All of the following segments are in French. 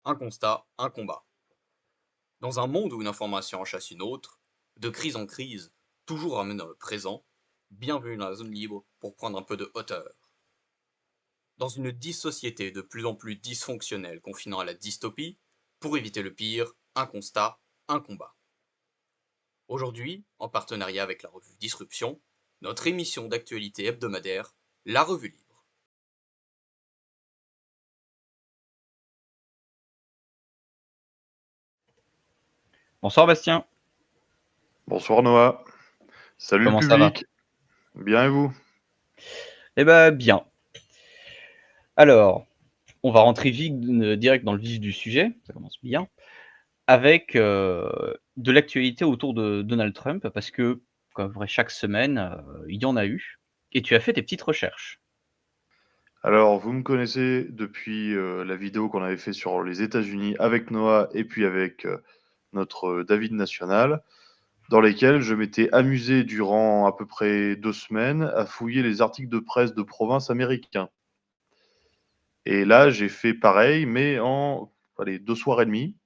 Un constat, un combat. Dans un monde où une information en chasse une autre, de crise en crise, toujours ramené dans le présent, bienvenue dans la zone libre pour prendre un peu de hauteur. Dans une société de plus en plus dysfonctionnelle confinant à la dystopie, pour éviter le pire, un constat, un combat. Aujourd'hui, en partenariat avec la revue Disruption, notre émission d'actualité hebdomadaire, La Revue Libre. Bonsoir Bastien, Bonsoir Noah. Salut le comment ça va? public. Bien et vous? Eh ben bien. Alors, on va rentrer direct dans le vif du sujet, ça commence bien, avec de l'actualité autour de Donald Trump, parce que, comme vrai, chaque semaine, il y en a eu, et tu as fait tes petites recherches. Alors, vous me connaissez depuis la vidéo qu'on avait fait sur les États-Unis avec Noah et puis avec notre David National, dans lesquels je m'étais amusé durant à peu près 2 semaines à fouiller les articles de presse de province américains. Et là, j'ai fait pareil, mais en 2 soirs et demi.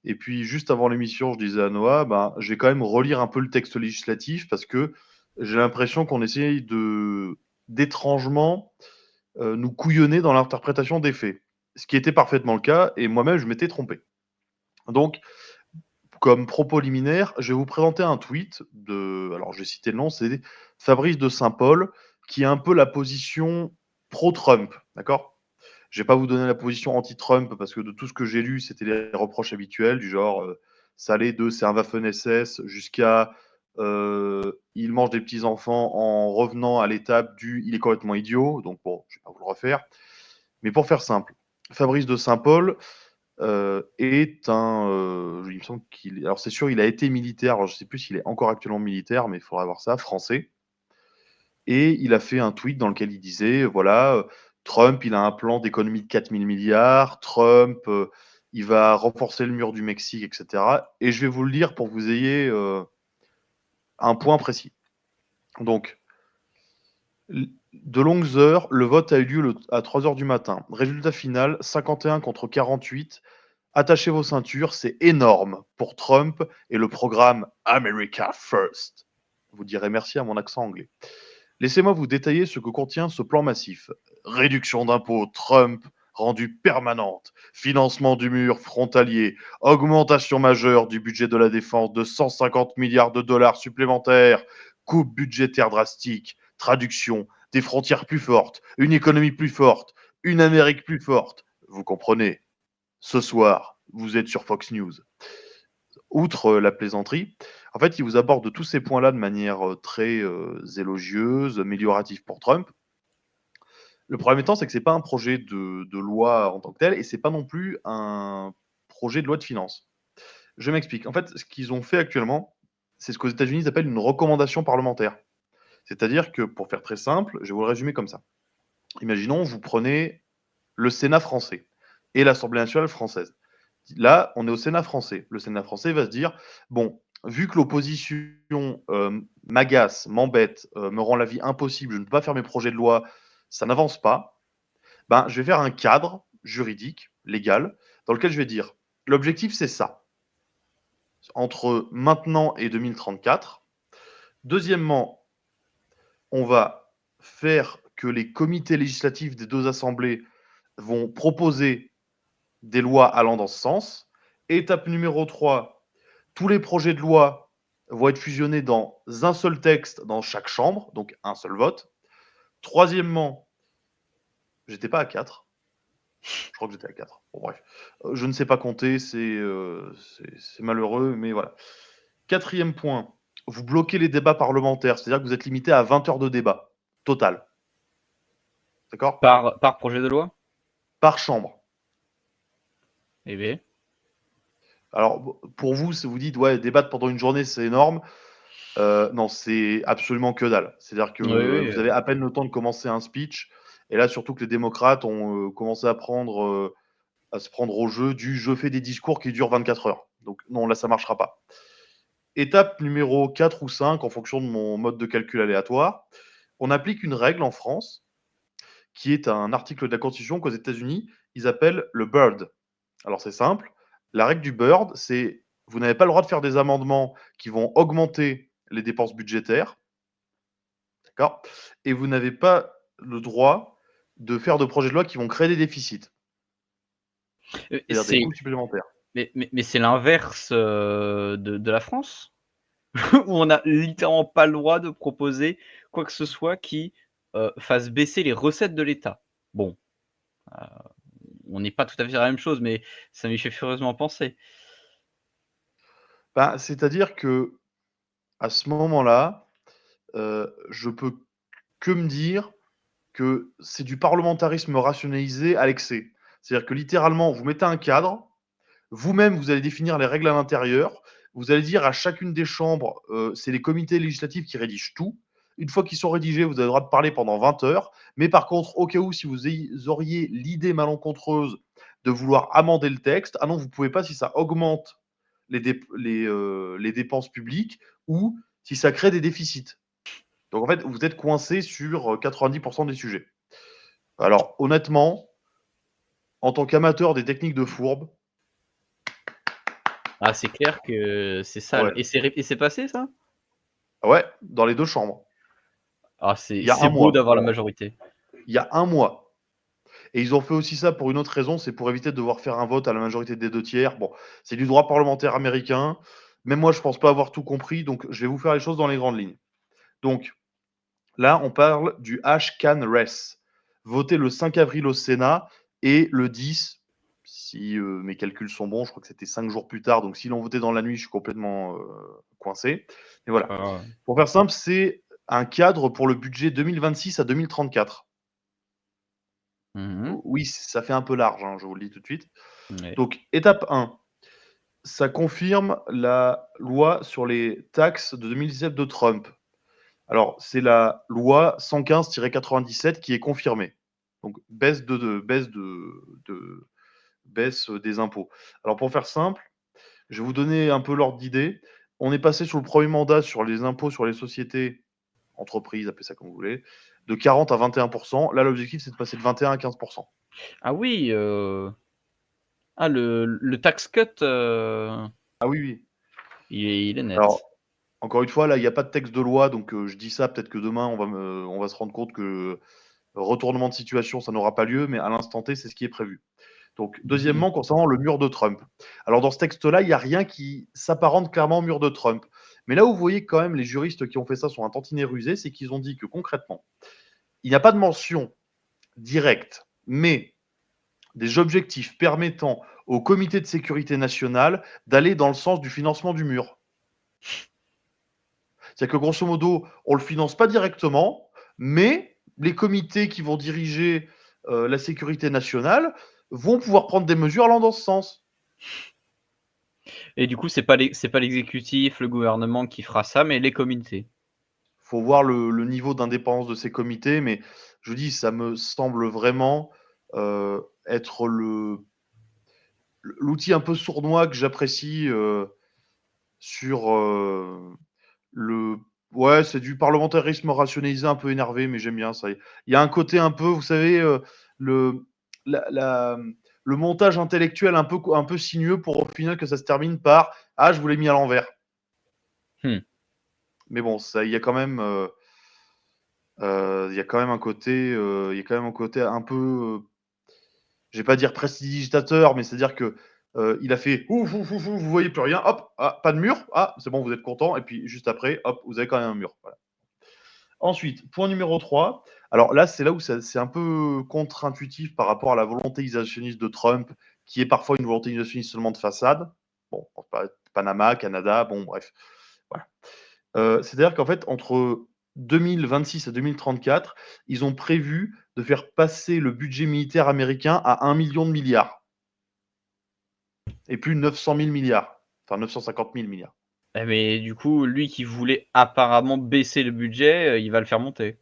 Et puis, juste avant l'émission, je disais à Noah, ben, je vais quand même relire un peu le texte législatif parce que j'ai l'impression qu'on essaye d'étrangement nous couillonner dans l'interprétation des faits. Ce qui était parfaitement le cas, et moi-même, je m'étais trompé. Donc, comme propos liminaire, je vais vous présenter un tweet de, alors je vais citer le nom, c'est Fabrice de Saint-Paul, qui a un peu la position pro-Trump, d'accord? Je vais pas vous donner la position anti-Trump parce que de tout ce que j'ai lu, c'était les reproches habituels du genre ça allait de c'est un Waffen-SS jusqu'à il mange des petits enfants en revenant à l'étape du il est complètement idiot. Donc bon, je vais pas vous le refaire. Mais pour faire simple, Fabrice de Saint-Paul est un, il me semble qu'il, alors c'est sûr, il a été militaire. Alors je sais plus s'il est encore actuellement militaire, mais il faudra voir ça. Français. Et il a fait un tweet dans lequel il disait, voilà, Trump, il a un plan d'économie de 4 000 milliards, Trump, il va renforcer le mur du Mexique, etc. Et je vais vous le lire pour que vous ayez un point précis. Donc, de longues heures, le vote a eu lieu à 3 heures du matin. Résultat final, 51 contre 48. Attachez vos ceintures, c'est énorme pour Trump et le programme America First. Vous direz merci à mon accent anglais. Laissez-moi vous détailler ce que contient ce plan massif. Réduction d'impôts, Trump rendue permanente, financement du mur frontalier, augmentation majeure du budget de la défense de 150 milliards de dollars supplémentaires, coupe budgétaire drastique, traduction, des frontières plus fortes, une économie plus forte, une Amérique plus forte. Vous comprenez, ce soir, vous êtes sur Fox News. Outre la plaisanterie, en fait, il vous aborde tous ces points-là de manière très élogieuse, améliorative pour Trump. Le problème étant, c'est que c'est pas un projet de loi en tant que tel, et c'est pas non plus un projet de loi de finances. Je m'explique. En fait, ce qu'ils ont fait actuellement, c'est ce qu'aux États-Unis ils appellent une recommandation parlementaire. C'est-à-dire que, pour faire très simple, je vais vous le résumer comme ça. Imaginons, vous prenez le Sénat français et l'Assemblée nationale française. Là, on est au Sénat français. Le Sénat français va se dire, bon, vu que l'opposition m'agace, m'embête, me rend la vie impossible, je ne peux pas faire mes projets de loi, ça n'avance pas, ben, je vais faire un cadre juridique, légal, dans lequel je vais dire, l'objectif c'est ça, entre maintenant et 2034. Deuxièmement, on va faire que les comités législatifs des deux assemblées vont proposer des lois allant dans ce sens. Étape numéro 3, tous les projets de loi vont être fusionnés dans un seul texte dans chaque chambre, donc un seul vote. Troisièmement, j'étais pas à 4. Je crois que j'étais à 4. Bon, bref. Je ne sais pas compter, c'est malheureux, mais voilà. Quatrième point, vous bloquez les débats parlementaires, c'est-à-dire que vous êtes limité à 20 heures de débat total. D'accord? Par projet de loi? Par chambre. Eh bien, Alors, pour vous, si vous dites, ouais, débattre pendant une journée, c'est énorme. Non, c'est absolument que dalle. C'est-à-dire que oui, oui, vous avez à peine le temps de commencer un speech. Et là, surtout que les démocrates ont commencé à se prendre au jeu du je fais des discours qui durent 24 heures. Donc, non, là, ça marchera pas. Étape numéro 4 ou 5, en fonction de mon mode de calcul aléatoire, on applique une règle en France qui est un article de la Constitution qu'aux États-Unis, ils appellent le BIRD. Alors c'est simple, la règle du Bird, c'est vous n'avez pas le droit de faire des amendements qui vont augmenter les dépenses budgétaires, d'accord? Et vous n'avez pas le droit de faire de projets de loi qui vont créer des déficits, c'est-à-dire des C'est coûts supplémentaires. mais c'est l'inverse, de la France? Où on a littéralement pas le droit de proposer quoi que ce soit qui, fasse baisser les recettes de l'État. Bon, heu, on n'est pas tout à fait sur la même chose, mais ça m'y fait furieusement penser. Bah, c'est-à-dire que à ce moment-là, je peux que me dire que c'est du parlementarisme rationalisé à l'excès. C'est-à-dire que littéralement, vous mettez un cadre, vous-même, vous allez définir les règles à l'intérieur, vous allez dire à chacune des chambres, c'est les comités législatifs qui rédigent tout. Une fois qu'ils sont rédigés, vous avez le droit de parler pendant 20 heures. Mais par contre, au cas où, si vous auriez l'idée malencontreuse de vouloir amender le texte, ah non, vous ne pouvez pas si ça augmente les dépenses publiques ou si ça crée des déficits. Donc en fait, vous êtes coincé sur 90% des sujets. Alors honnêtement, en tant qu'amateur des techniques de fourbe, Ah, c'est clair que c'est ça ouais, l et c'est passé ça? ouais, dans les 2 chambres. Ah, Il c'est y a c'est un beau mois. d'avoir la majorité. Il y a un mois. Et ils ont fait aussi ça pour une autre raison, c'est pour éviter de devoir faire un vote à la majorité des 2 tiers. Bon, c'est du droit parlementaire américain. Même moi, je pense pas avoir tout compris, donc je vais vous faire les choses dans les grandes lignes. Donc là, on parle du HCAN-RES, voté le 5 avril au Sénat et le 10, si mes calculs sont bons, je crois que c'était 5 jours plus tard, donc s'ils l'ont voté dans la nuit, je suis complètement coincé. Mais C'est voilà. pas grave. Pour faire simple, c'est un cadre pour le budget 2026 à 2034. Mmh. Oui, ça fait un peu large, hein, je vous le dis tout de suite. Ouais. Donc, étape 1, ça confirme la loi sur les taxes de 2017 de Trump. Alors, c'est la loi 115-97 qui est confirmée. Donc, baisse des impôts. Alors, pour faire simple, je vais vous donner un peu l'ordre d'idée. On est passé sur le premier mandat sur les impôts sur les sociétés, entreprises, appelez ça comme vous voulez, de 40 à 21%. Là, l'objectif, c'est de passer de 21 à 15%. Ah oui, ah le tax cut, Ah oui, oui. il est Alors, net. encore une fois, là, il n'y a pas de texte de loi, donc je dis ça, peut-être que demain, on va se rendre compte que retournement de situation, ça n'aura pas lieu, mais à l'instant T, c'est ce qui est prévu. Donc, Mmh. deuxièmement, concernant le mur de Trump. Alors, dans ce texte-là, il n'y a rien qui s'apparente clairement au mur de Trump. Mais là où vous voyez que quand même les juristes qui ont fait ça sont un tantinet rusés, c'est qu'ils ont dit que concrètement, il n'y a pas de mention directe, mais des objectifs permettant au comité de sécurité nationale d'aller dans le sens du financement du mur. C'est-à-dire que grosso modo, on ne le finance pas directement, mais les comités qui vont diriger la sécurité nationale vont pouvoir prendre des mesures allant dans ce sens. Et du coup, c'est pas l'exécutif, le gouvernement qui fera ça, mais les comités. Il faut voir le niveau d'indépendance de ces comités, mais je vous dis, ça me semble vraiment être l'outil un peu sournois que j'apprécie sur le. Ouais, c'est du parlementarisme rationalisé un peu énervé, mais j'aime bien ça. Il y a un côté un peu, vous savez, le, la, la- le montage intellectuel un peu sinueux pour au final que ça se termine par ah, je vous l'ai mis à l'envers. Mmh. Mais bon, ça, il y a quand même un côté, il y a quand même un côté un peu, je vais pas dire prestidigitateur, mais c'est-à-dire que il a fait ouf, ouf, ouf, ouf, vous voyez plus rien, hop, ah, pas de mur, ah, c'est bon, vous êtes content, et puis juste après, hop, vous avez quand même un mur. Voilà. Ensuite, point numéro 3. Alors là, c'est là où c'est un peu contre-intuitif par rapport à la volonté isolationniste de Trump, qui est parfois une volonté isolationniste seulement de façade. Bon, Panama, Canada, bon, bref. Voilà. C'est-à-dire qu'en fait, entre 2026 et 2034, ils ont prévu de faire passer le budget militaire américain à 1 million de milliards et plus 900 000 milliards, enfin 950 000 milliards. Eh mais du coup, lui qui voulait apparemment baisser le budget, il va le faire monter.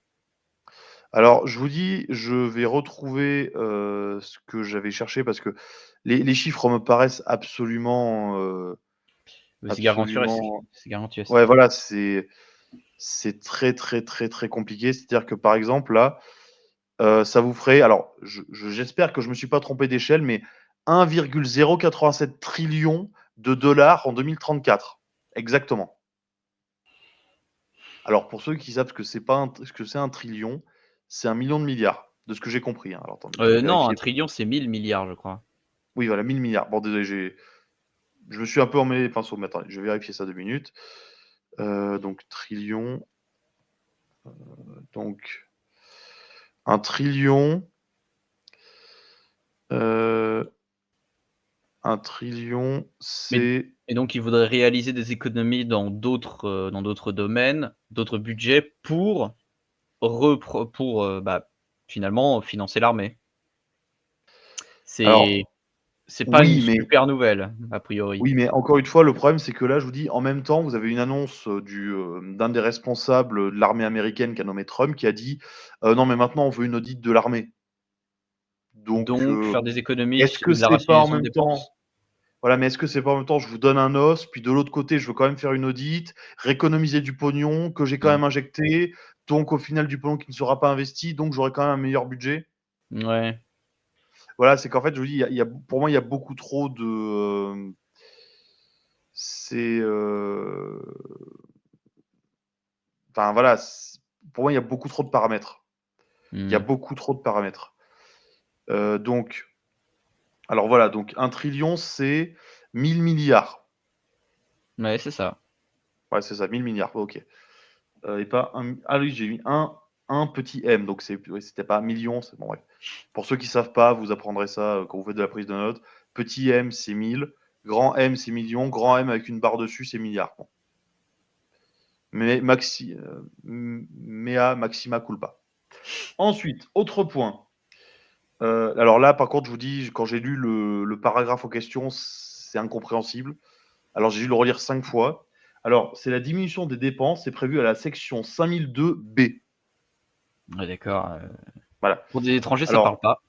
Alors, je vous dis, je vais retrouver ce que j'avais cherché parce que les chiffres me paraissent absolument, C'est garanti risque. absolument. C'est garanti Ouais, risque. voilà, c'est très, très, très, très compliqué. C'est-à-dire que par exemple, là, ça vous ferait. Alors, j'espère que je ne me suis pas trompé d'échelle, mais 1,087 trillion de dollars en 2034. Exactement. Alors, pour ceux qui savent ce que c'est un trillion, c'est 1 million de milliards, de ce que j'ai compris. Hein. Alors, attendez, je vais Non, un vérifier. trillion, c'est 1000 milliards, je crois. Oui, voilà, 1000 milliards. Bon, désolé, je me suis un peu emmêlé les pinceaux, mais attendez, je vais vérifier ça 2 minutes. Donc, trillion. Donc, un trillion. Un trillion, Mais c'est. et donc ils voudraient réaliser des économies dans d'autres domaines, d'autres budgets pour finalement financer l'armée. Alors, C'est pas une oui, mais super nouvelle, a priori. oui, mais encore une fois, le problème, c'est que là, je vous dis, en même temps, vous avez une annonce d'un des responsables de l'armée américaine qui a nommé Trump, qui a dit non, mais maintenant, on veut une audit de l'armée. Donc, Donc faire des économies est-ce sur que de la c'est pas en rationalisation de même temps, dépenses? voilà, mais est-ce que c'est pas en même temps, je vous donne un os, puis de l'autre côté, je veux quand même faire une audit, rééconomiser du pognon que j'ai quand Mmh. même injecté, donc au final, du pognon qui ne sera pas investi, donc j'aurai quand même un meilleur budget. Ouais. Voilà, c'est qu'en fait, je vous dis, pour moi, il y a beaucoup trop de. C'est. Enfin, voilà, pour moi, il y a beaucoup trop de paramètres. Il y a Mmh. beaucoup trop de paramètres. Donc, alors voilà, donc 1 trillion, c'est 1000 milliards. Ouais, c'est ça. Ouais, c'est ça, 1000 milliards, ok. Et pas un. Ah oui, j'ai mis un petit m, donc oui, c'était pas million, c'est bon, bref. Pour ceux qui savent pas, vous apprendrez ça quand vous faites de la prise de notes. Petit m, c'est 1000. Grand M, c'est million. Grand M avec une barre dessus, c'est milliard. Bon. Mais mea maxima culpa. Ensuite, autre point. Alors là, par contre, je vous dis, quand j'ai lu le paragraphe en question, c'est incompréhensible. Alors, j'ai dû le relire 5 fois. Alors, c'est la diminution des dépenses, c'est prévu à la section 5002B. Ouais, d'accord, Voilà. pour des étrangers, ça parle Alors, pas.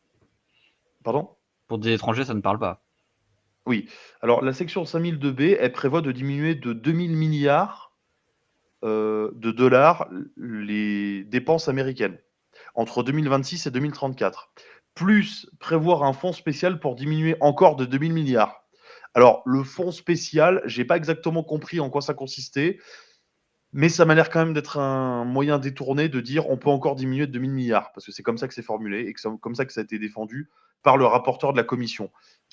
pardon? Pour des étrangers, ça ne parle pas. Oui. Alors, la section 5002B, elle prévoit de diminuer de 2000 milliards de dollars les dépenses américaines entre 2026 et 2034. Plus prévoir un fonds spécial pour diminuer encore de 2000 milliards. Alors, le fonds spécial, j'ai pas exactement compris en quoi ça consistait, mais ça m'a l'air quand même d'être un moyen détourné de dire on peut encore diminuer de 2000 milliards, parce que c'est comme ça que c'est formulé et que c'est comme ça que ça a été défendu par le rapporteur de la commission.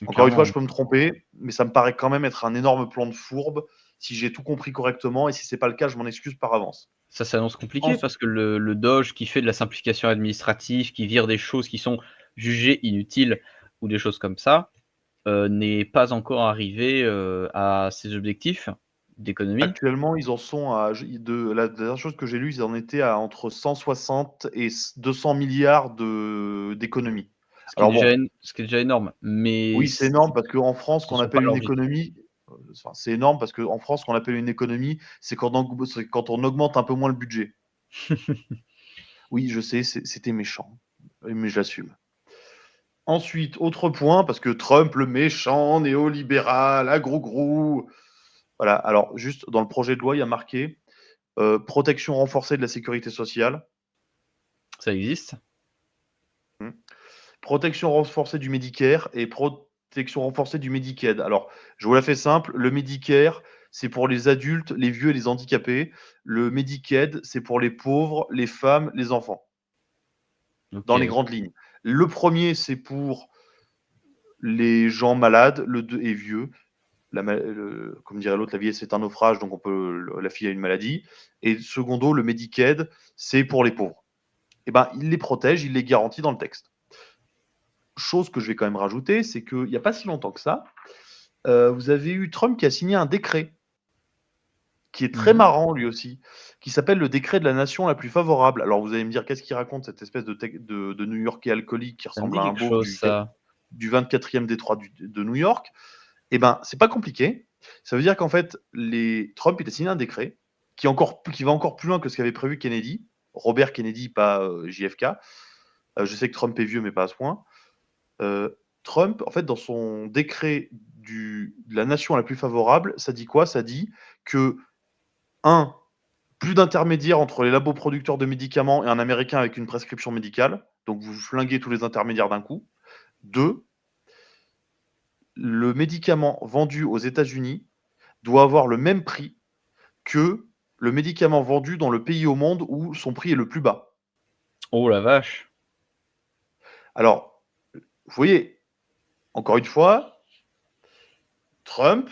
Encore une fois, Clairement. je peux me tromper, mais ça me paraît quand même être un énorme plan de fourbe si j'ai tout compris correctement, et si c'est pas le cas, je m'en excuse par avance. Ça s'annonce compliqué Ensuite, parce que le Doge qui fait de la simplification administrative, qui vire des choses qui sont jugées inutiles ou des choses comme ça, n'est pas encore arrivé, à ses objectifs d'économie. actuellement, ils en sont à la dernière chose que j'ai lue, ils en étaient à entre 160 et 200 milliards d'économies. Alors bon, Ce qui est déjà énorme, mais oui, c'est énorme parce qu'en France, ce qu'on sont pas appelle une leurs objectifs. économie, enfin, c'est énorme parce qu'en France, ce qu'on appelle une économie, c'est quand on augmente un peu moins le budget. Oui, je sais, c'était méchant, mais j'assume. Ensuite, autre point, parce que Trump, le méchant, néolibéral, agro-grou. Voilà, alors juste dans le projet de loi, il y a marqué protection renforcée de la sécurité sociale, Ça existe? hmm, protection renforcée du Medicare et protection renforcée du Medicaid. Alors, je vous la fais simple, le Medicare, c'est pour les adultes, les vieux et les handicapés. Le Medicaid, c'est pour les pauvres, les femmes, les enfants, dans les OK. grandes lignes. Le premier, c'est pour les gens malades, le deux et vieux. Comme dirait l'autre, la vieillesse c'est un naufrage, donc on peut la fille a une maladie. Et secondo, le Medicaid, c'est pour les pauvres. Eh ben, il les protège, il les garantit dans le texte. Chose que je vais quand même rajouter, c'est qu'il n'y a pas si longtemps que ça, vous avez eu Trump qui a signé un décret, qui est très Mmh. marrant lui aussi, qui s'appelle le décret de la nation la plus favorable. Alors vous allez me dire, qu'est-ce qu'il raconte, cette espèce de New-Yorkais alcoolique qui Ça me ressemble dit à un quelque beauf chose ça. du 24e détroit de New York. Eh ben, c'est pas compliqué. Ça veut dire qu'en fait, Trump, il a signé un décret qui va encore plus loin que ce qu'avait prévu Kennedy. Robert Kennedy, pas JFK. Je sais que Trump est vieux, mais pas à ce point. Trump, en fait, dans son décret de la nation la plus favorable, ça dit quoi? Ça dit que, un, plus d'intermédiaires entre les labos producteurs de médicaments et un Américain avec une prescription médicale. Donc, vous flinguez tous les intermédiaires d'un coup. Deux, le médicament vendu aux États-Unis doit avoir le même prix que le médicament vendu dans le pays au monde où son prix est le plus bas. Oh la vache. Alors, vous voyez, encore une fois, Trump,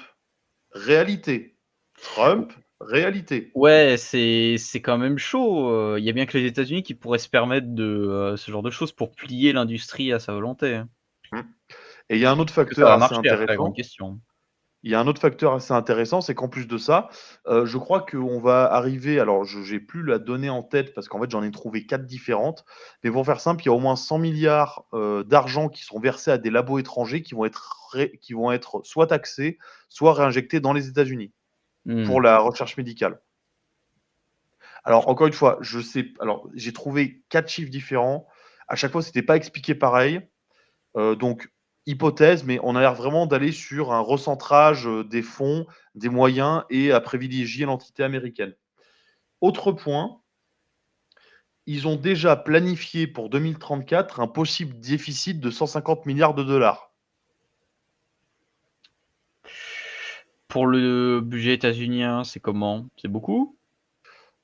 réalité. Trump, réalité. Ouais, c'est quand même chaud. Il y a bien que les États-Unis qui pourraient se permettre de ce genre de choses pour plier l'industrie à sa volonté, hein. Mmh. Et il y a un autre Est-ce que ça facteur va assez marcher après, la grande intéressant. question? Il y a un autre facteur assez intéressant, c'est qu'en plus de ça, je crois qu'on va arriver, alors je j'ai plus la donnée en tête parce qu'en fait j'en ai trouvé 4 différentes, mais pour faire simple, il y a au moins 100 milliards d'argent qui sont versés à des labos étrangers qui vont être soit taxés, soit réinjectés dans les États-Unis Mmh. pour la recherche médicale. Alors encore une fois, je sais alors j'ai trouvé 4 chiffres différents. À chaque fois, c'était pas expliqué pareil. Donc, hypothèse, mais on a l'air vraiment d'aller sur un recentrage des fonds, des moyens et à privilégier l'entité américaine. Autre point, ils ont déjà planifié pour 2034 un possible déficit de 150 milliards de dollars. Pour le budget états-unien, c'est comment? C'est beaucoup?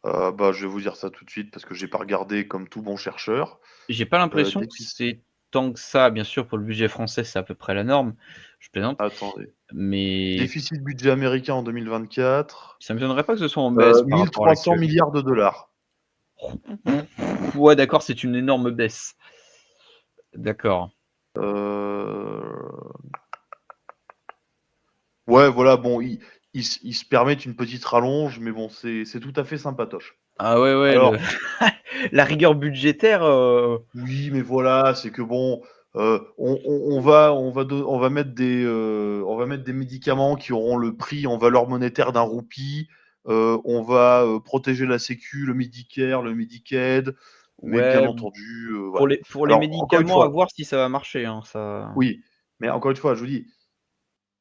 Bah, je vais vous dire ça tout de suite parce que j'ai pas regardé comme tout bon chercheur. J'ai pas l'impression que Déficit. c'est tant que ça. Bien sûr, pour le budget français, c'est à peu près la norme. Je plaisante, Attendez. mais Déficit budget américain en 2024. ça m'étonnerait pas que ce soit en baisse par rapport à 1300 l'actuel. milliards de dollars. Ouais, d'accord, c'est une énorme baisse. D'accord. Euh, Ouais, voilà, bon, ils se permettent une petite rallonge, mais bon, c'est tout à fait sympatoche. Ah ouais, ouais, le Alors, la rigueur budgétaire, oui, mais voilà, c'est que bon, on va mettre des médicaments qui auront le prix en valeur monétaire d'un roupie. On va protéger la Sécu, le Medicare, le Medicaid, mais bien ouais, entendu, pour voilà. les Alors, encore une médicaments, à fois, voir si ça va marcher, hein, ça. oui, mais encore une fois, je vous dis,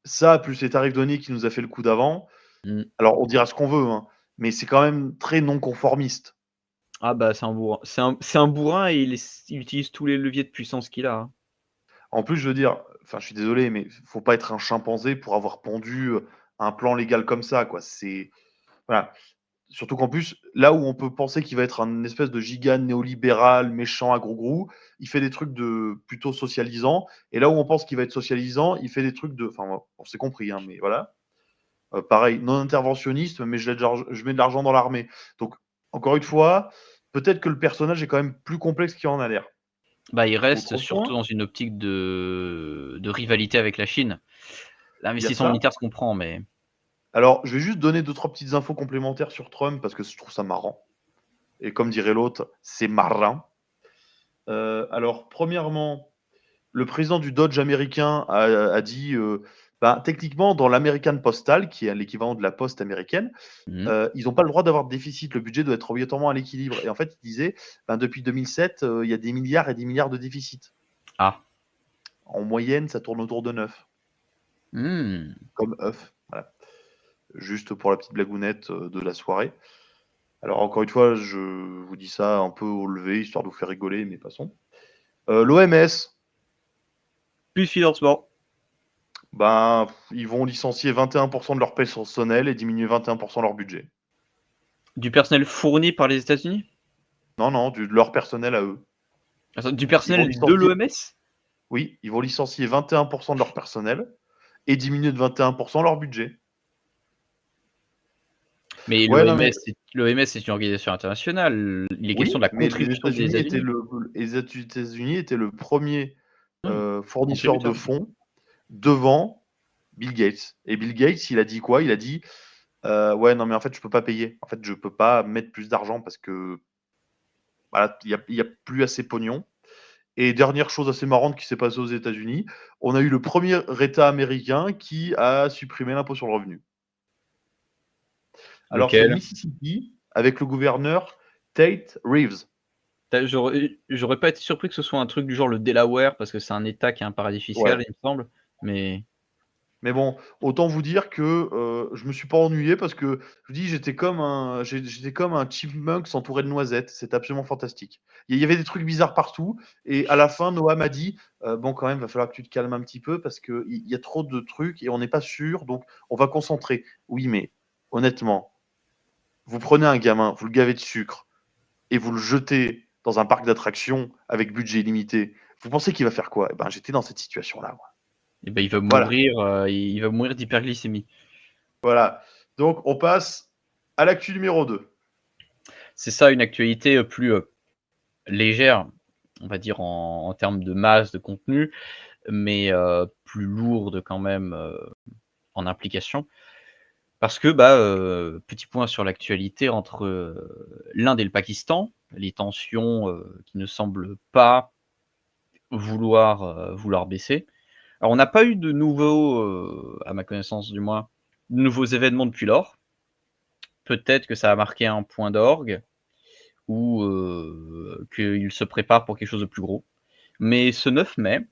ça, plus les tarifs douaniers qui nous a fait le coup d'avant, Mmh. alors on dira ce qu'on veut, hein, mais c'est quand même très non conformiste. Ah bah, c'est un bourrin. C'est un bourrin et il utilise tous les leviers de puissance qu'il a, hein. En plus, je veux dire, enfin, je suis désolé, mais faut pas être un chimpanzé pour avoir pondu un plan légal comme ça, quoi. C'est voilà. Surtout qu'en plus, là où on peut penser qu'il va être un espèce de giga néolibéral, méchant, à gros grou, il fait des trucs de plutôt socialisants. Et là où on pense qu'il va être socialisant, il fait des trucs de. Enfin, on s'est compris, hein, mais voilà. Pareil, non interventionniste, mais je mets de l'argent dans l'armée. Donc, encore une fois, peut-être que le personnage est quand même plus complexe qu'il en a l'air. Bah, il reste Autre surtout point, dans une optique de rivalité avec la Chine. il y a L'investissement ça. militaire se comprend, mais Alors, je vais juste donner deux, trois petites infos complémentaires sur Trump parce que je trouve ça marrant. Et comme dirait l'autre, c'est marrant. Alors, premièrement, le président du Dodge américain a dit ben, techniquement, dans l'American Postal, qui est l'équivalent de la poste américaine, mmh. ils n'ont pas le droit d'avoir de déficit. Le budget doit être obligatoirement à l'équilibre. Et en fait, il disait ben, depuis 2007, il y a des milliards et des milliards de déficit. Ah. En moyenne, ça tourne autour de 9, Mmh. comme œuf. Voilà. Juste pour la petite blagounette de la soirée. Alors, encore une fois, je vous dis ça un peu au levé, histoire de vous faire rigoler, mais passons. L'OMS, Plus financement. ben, ils vont licencier 21% de leur personnel et diminuer 21% leur budget. Du personnel fourni par les États-Unis? Non, non, de leur personnel à eux. Attends, du Ils vont personnel de licencier, l'OMS? oui, ils vont licencier 21% de leur personnel et diminuer de 21% leur budget. Mais Ouais, non, mais l'OMS, c'est une organisation internationale. Il est question de oui, la mais contribution des États-Unis. Les États-Unis étaient le premier Mmh. fournisseur de Contributeur. fonds devant Bill Gates. Et Bill Gates, il a dit quoi? Il a dit ouais, non, mais en fait, je peux pas payer. En fait, je peux pas mettre plus d'argent parce que voilà, il y a plus assez pognon. Et dernière chose assez marrante qui s'est passée aux États-Unis, on a eu le premier État américain qui a supprimé l'impôt sur le revenu. Alors, c'est le Lequel? Mississippi avec le gouverneur Tate Reeves. J'aurais pas été surpris que ce soit un truc du genre le Delaware, parce que c'est un État qui a un paradis fiscal, Ouais. il me semble, mais Mais bon, autant vous dire que je me suis pas ennuyé parce que je vous dis, j'étais comme un chipmunk s'entourait de noisettes. C'était absolument fantastique. Il y avait des trucs bizarres partout. Et à la fin, Noah m'a dit, bon, quand même, va falloir que tu te calmes un petit peu parce qu'il y a trop de trucs et on n'est pas sûr. Donc, on va concentrer. Oui, mais honnêtement, vous prenez un gamin, vous le gavez de sucre et vous le jetez dans un parc d'attractions avec budget illimité. Vous pensez qu'il va faire quoi? Eh ben, j'étais dans cette situation-là, moi. Et ben, il va Voilà. mourir, il va mourir d'hyperglycémie. Voilà. Donc, on passe à l'actu numéro 2. C'est ça, une actualité plus légère, on va dire en termes de masse, de contenu, mais plus lourde quand même en implication. Parce que, petit point sur l'actualité entre l'Inde et le Pakistan, les tensions qui ne semblent pas vouloir baisser. Alors, on n'a pas eu de nouveaux, à ma connaissance du moins, de nouveaux événements depuis lors. Peut-être que ça a marqué un point d'orgue ou qu'il se prépare pour quelque chose de plus gros. Mais ce 9 mai,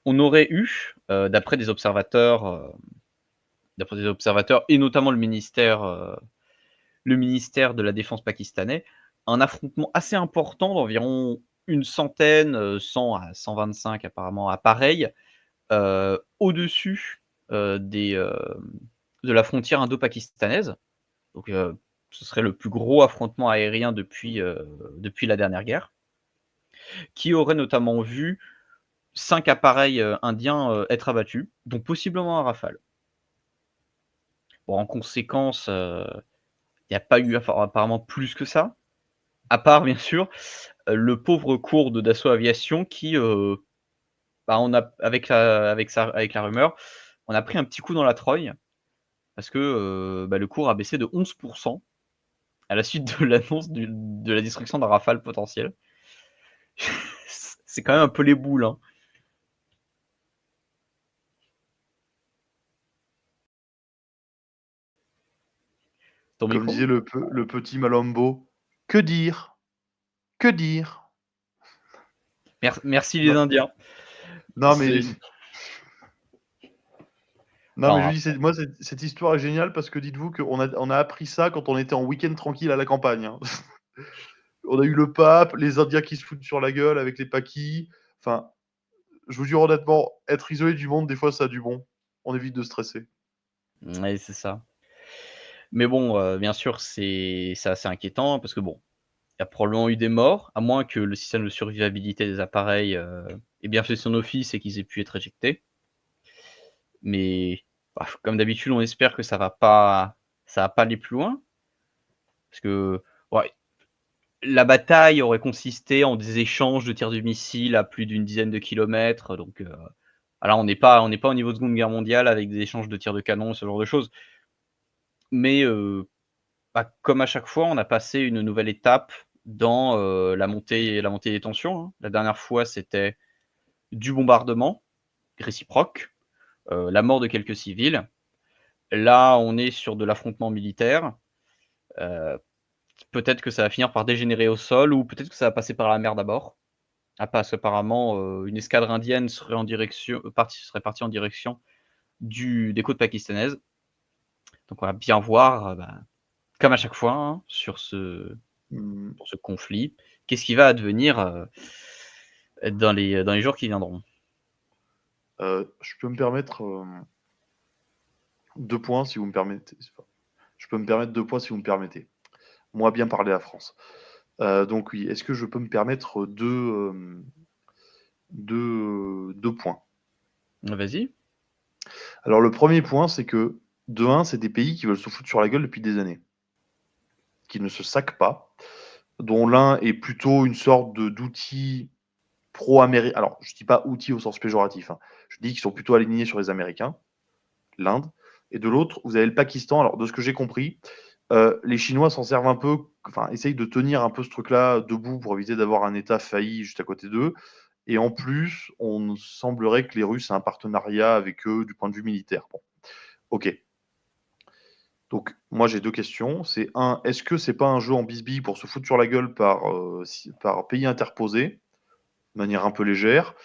on aurait eu, d'après des observateurs et notamment le ministère de la défense pakistanais, un affrontement assez important d'environ une centaine, 100 à 125 apparemment appareils, au-dessus, de la frontière indo-pakistanaise. Donc, ce serait le plus gros affrontement aérien depuis la dernière guerre, qui aurait notamment vu 5 appareils, indiens, être abattus, dont possiblement un Rafale. Bon, en conséquence, il n'y a pas eu apparemment plus que ça, à part bien sûr, le pauvre cours de Dassault Aviation qui, on a avec la rumeur, on a pris un petit coup dans la trogne parce que, le cours a baissé de 11 à la suite de l'annonce de la destruction d'un Rafale potentiel. C'est quand même un peu les boules, hein. Ton Comme micro? disait le petit Malambo, que dire? Que dire? Merci les Non, Indiens. non, mais C'est non, mais je non, vous dis, moi, cette histoire est géniale parce que dites-vous on a appris ça quand on était en week-end tranquille à la campagne, hein. On a eu le pape, les Indiens qui se foutent sur la gueule avec les paquis. Enfin, je vous jure honnêtement, être isolé du monde, des fois, ça a du bon. On évite de stresser. ouais, c'est ça. Mais bon, bien sûr, c'est assez inquiétant parce que bon, il y a probablement eu des morts, à moins que le système de survivabilité des appareils, ait bien fait son office et qu'ils aient pu être éjectés. Mais, comme d'habitude, on espère que ça va pas aller plus loin. Parce que, ouais, la bataille aurait consisté en des échanges de tirs de missiles à plus d'une dizaine de kilomètres, donc là, on n'est pas au niveau de Seconde Guerre mondiale avec des échanges de tirs de canon, ce genre de choses. Mais comme à chaque fois, on a passé une nouvelle étape dans, la montée des tensions, hein. La dernière fois, c'était du bombardement réciproque, la mort de quelques civils. Là, on est sur de l'affrontement militaire. Heu, Peut-être que ça va finir par dégénérer au sol ou peut-être que ça va passer par la mer d'abord. Ah, parce qu'apparemment, une escadre indienne serait partie en direction des côtes pakistanaises. Donc on va bien voir, comme à chaque fois, hein, Mmh, sur ce conflit, qu'est-ce qui va advenir, dans les jours qui viendront. je peux me permettre, 2 points si vous me permettez. Je peux me permettre 2 points si vous me permettez. Moi bien parler la France. Donc oui, est-ce que je peux me permettre 2 points? Vas-y. Alors le premier point, c'est que, de 1, c'est des pays qui veulent se foutre sur la gueule depuis des années, qui ne se saquent pas, dont l'un est plutôt une sorte d'outil pro-américain. Alors je dis pas outil au sens péjoratif, hein. Je dis qu'ils sont plutôt alignés sur les Américains, l'Inde, et de l'autre, vous avez le Pakistan. Alors de ce que j'ai compris, les Chinois s'en servent un peu, enfin essayent de tenir un peu ce truc-là debout pour éviter d'avoir un État failli juste à côté d'eux. Et en plus, on semblerait que les Russes aient un partenariat avec eux du point de vue militaire. Bon, ok. Donc, moi, j'ai 2 questions. C'est un, est-ce que c'est pas un jeu en bisbille pour se foutre sur la gueule par pays interposé, de manière un peu légère?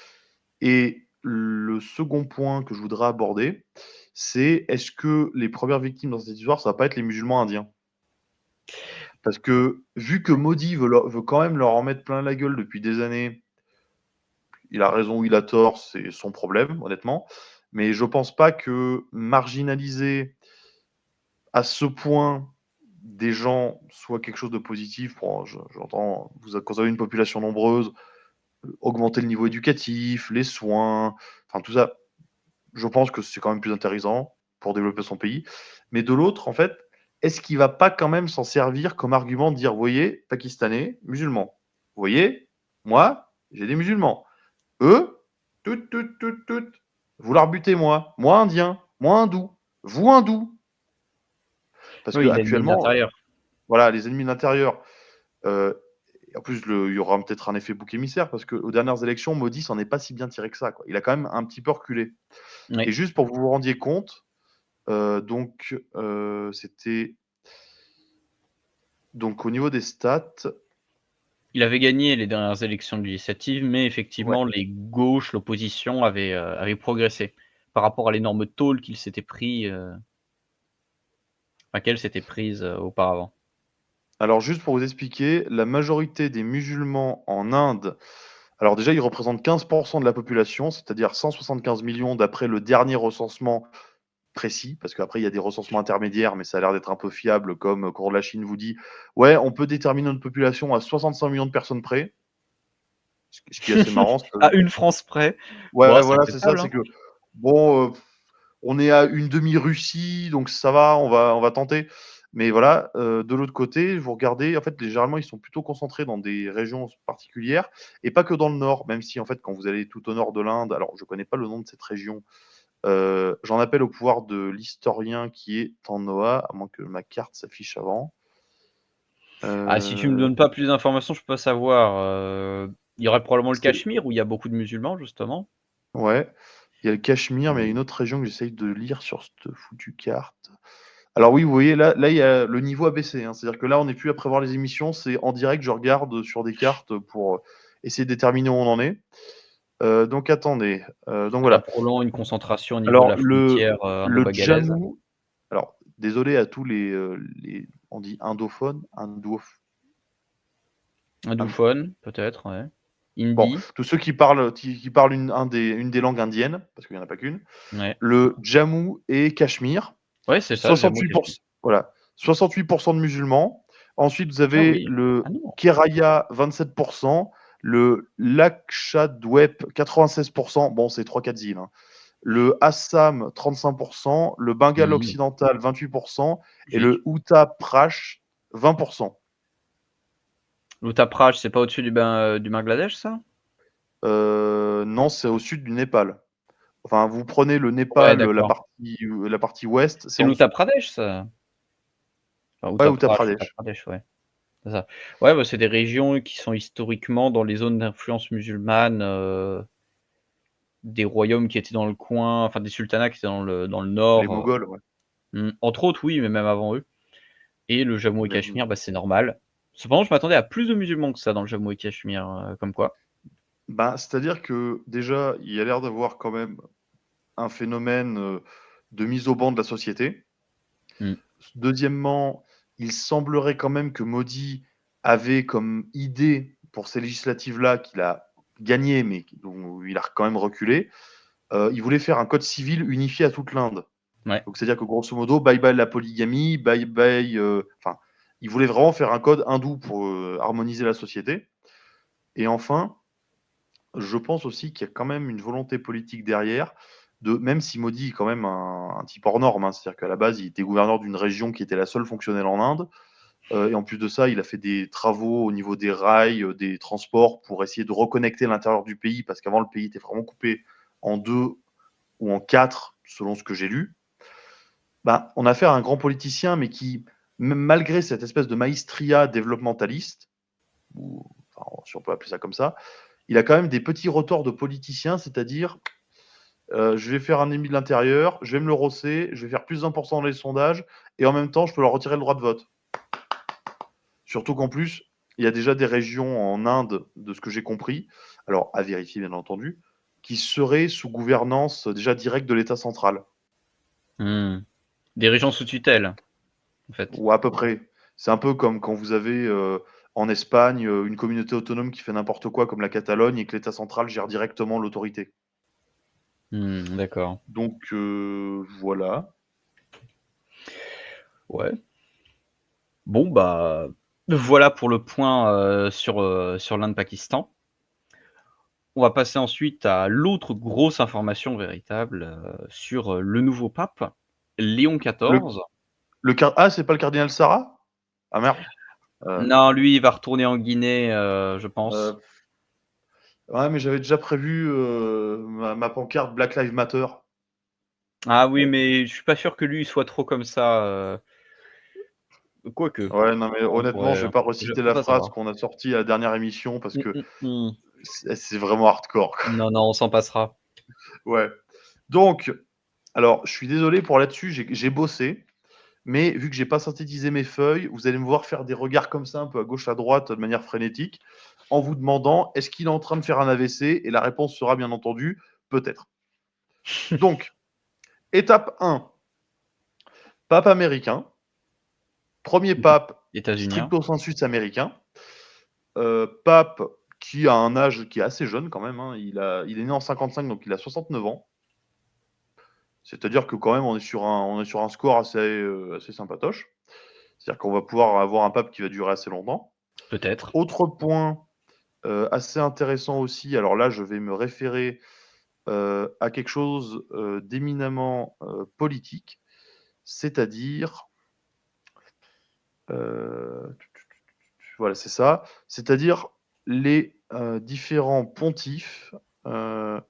Et le second point que je voudrais aborder, c'est est-ce que les premières victimes dans cette histoire, ça va pas être les musulmans indiens? Parce que vu que Modi veut quand même leur en mettre plein la gueule depuis des années, il a raison ou il a tort, c'est son problème, honnêtement. Mais je pense pas que marginaliser à ce point des gens soit quelque chose de positif. J'entends, quand vous avez une population nombreuse, augmenter le niveau éducatif, les soins, enfin tout ça, je pense que c'est quand même plus intéressant pour développer son pays. Mais de l'autre, en fait, est-ce qu'il va pas quand même s'en servir comme argument de dire, vous voyez, Pakistanais, musulmans, vous voyez, moi, j'ai des musulmans. Eux, tout, vous leur butez moi indien, moi hindou, vous hindou. Parce que Oui, l'ennemi de actuellement, l'intérieur. voilà, les ennemis de l'intérieur. Et en plus, il y aura peut-être un effet bouc émissaire parce qu'aux dernières élections, Modi s'en est pas si bien tiré que ça, quoi. Il a quand même un petit peu reculé. Oui. Et juste pour que vous vous rendiez compte, c'était donc au niveau des stats, Il avait gagné les dernières élections législatives, mais ouais. effectivement, les gauches, l'opposition avait progressé par rapport à l'énorme tôle qu'il s'était pris, enfin qu'elle s'était prise, auparavant. Alors juste pour vous expliquer, la majorité des musulmans en Inde, alors déjà, ils représentent 15% de la population, c'est-à-dire 175 millions d'après le dernier recensement précis, parce qu'après, il y a des recensements intermédiaires, mais ça a l'air d'être un peu fiable, comme quand la Chine vous dit, ouais, on peut déterminer notre population à 65 millions de personnes près, ce qui est assez marrant. À une France près, bon, Ouais, c'est voilà, c'est ça, acceptable, c'est hein. que, bon, on est à une demi-Russie, donc ça va, on va tenter. Mais voilà, de l'autre côté, vous regardez, en fait, généralement, ils sont plutôt concentrés dans des régions particulières et pas que dans le nord, même si, en fait, quand vous allez tout au nord de l'Inde, alors je connais pas le nom de cette région, j'en appelle au pouvoir de l'historien qui est en Noah, à moins que ma carte s'affiche avant. Ah, si tu me Heu, donnes pas plus d'informations, je peux pas savoir, il y aurait probablement le c'est Cachemire où il y a beaucoup de musulmans justement. Ouais, il y a le Cachemire, mais il y a Mmh. une autre région que j'essaye de lire sur cette foutue carte. Alors oui, vous voyez, là, il y a le niveau a baissé, hein. C'est-à-dire que là, on n'est plus à prévoir les émissions, c'est en direct, je regarde sur des cartes pour essayer de déterminer où on en est. Donc attendez, donc Il y a voilà. probablement une concentration au niveau de Alors la frontière, le indo-bagalaise. Jammu, alors désolé à tous on dit indophones, ind Indouphone, peut-être, ouais. bon, Hindi, tous ceux qui parlent une des langues indiennes, parce qu'il y en a pas qu'une. ouais. Le Jammu et Cachemire, Ouais, c'est ça, le Jammu et 68 Cachemire. voilà, 68 de musulmans. Ensuite, vous Ah avez oui. le Ah non. Kerala, 27 le Lakshadweep, 96 bon, c'est 3-4 îles, hein. Le Assam, 35 le Bengale Mmh. occidental, 28 et Logique. le Uttar Pradesh, 20 L'Uttar Pradesh, c'est pas au-dessus du Bangladesh, ça? Non, c'est au sud du Népal. Enfin, vous prenez le Ouais, Népal, d'accord. la partie ouest, c'est C'est en l'Uttar dessous. Pradesh, ça? Enfin, Ouais, Uttar Uttar Pradesh, Uttar Pradesh. Pradesh, ouais, c'est ça. Ouais, bah, c'est des régions qui sont historiquement dans les zones d'influence musulmane, des royaumes qui étaient dans le coin, enfin des sultanats qui étaient dans le Les nord, Moghols, ouais. entre autres, oui, mais même avant eux. Et le Jammu et J'imagine. Cachemire, bah, c'est normal. Cependant, je m'attendais à plus de musulmans que ça dans le Jammu et Cachemire, comme quoi. Bah, c'est-à-dire que déjà, il y a l'air d'avoir quand même un phénomène, de mise au ban de la société. Mmh. Deuxièmement, il semblerait quand même que Modi avait comme idée pour ces législatives-là qu'il a gagné, mais dont il a quand même reculé, il voulait faire un code civil unifié à toute l'Inde. Ouais. Donc c'est-à-dire que grosso modo, bye bye la polygamie, bye bye, enfin, il voulait vraiment faire un code hindou pour, harmoniser la société. Et enfin, je pense aussi qu'il y a quand même une volonté politique derrière, même si Modi est quand même un type hors norme, hein, c'est-à-dire qu'à la base, il était gouverneur d'une région qui était la seule fonctionnelle en Inde. Et en plus de ça, il a fait des travaux au niveau des rails, des transports pour essayer de reconnecter l'intérieur du pays, parce qu'avant, le pays était vraiment coupé en deux ou en quatre, selon ce que j'ai lu. Bah, on a affaire à un grand politicien, mais qui, malgré cette espèce de maestria développementaliste, ou, enfin, si on peut appeler ça comme ça, il a quand même des petits retors de politicien, c'est-à-dire, je vais faire un ennemi de l'intérieur, je vais me le rosser, je vais faire plus d'un % dans les sondages, et en même temps, je peux leur retirer le droit de vote. Surtout qu'en plus, il y a déjà des régions en Inde, de ce que j'ai compris, alors à vérifier bien entendu, qui serait sous gouvernance déjà directe de l'État central. Des régions sous tutelle, en fait. Ou à peu près. C'est un peu comme quand vous avez en Espagne une communauté autonome qui fait n'importe quoi comme la Catalogne et que l'État central gère directement l'autorité. D'accord. Donc voilà. Ouais. Bon, bah, voilà pour le point sur l'Inde-Pakistan. On va passer ensuite à l'autre grosse information véritable sur le nouveau pape, Léon Le, XIV. Ah, c'est pas le cardinal Sarah? Ah merde. Non, lui, il va retourner en Guinée, je Euh, pense. ouais, mais j'avais déjà prévu ma pancarte Black Lives Matter. Ah oui, Bon. mais je suis pas sûr que lui soit trop comme ça. Quoique, Ouais, non, mais on honnêtement, je pourrait, vais pas je reciter peux la pas phrase savoir. qu'on a sortie à la dernière émission parce que Mm. c'est vraiment hardcore, quoi. Non, non, on s'en passera. Ouais. Donc, alors, je suis désolé pour là-dessus, j'ai bossé, mais vu que j'ai pas synthétisé mes feuilles, vous allez me voir faire des regards comme ça, un peu à gauche, à droite, de manière frénétique, en vous demandant est-ce qu'il est en train de faire un AVC? Et la réponse sera bien entendu peut-être. Donc, étape 1, pape américain, premier pape États-Unis. stricto sensus américain, pape qui a un âge qui est assez jeune quand même, hein. Il est né en 55, donc il a 69 ans. C'est-à-dire que quand même, on est sur un score assez sympatoche. C'est-à-dire qu'on va pouvoir avoir un pape qui va durer assez longtemps. Peut-être. Autre point assez intéressant aussi, alors là, je vais me référer à quelque chose d'éminemment politique, c'est-à-dire, euh, voilà, c'est ça, c'est-à-dire les différents pontifes. euh,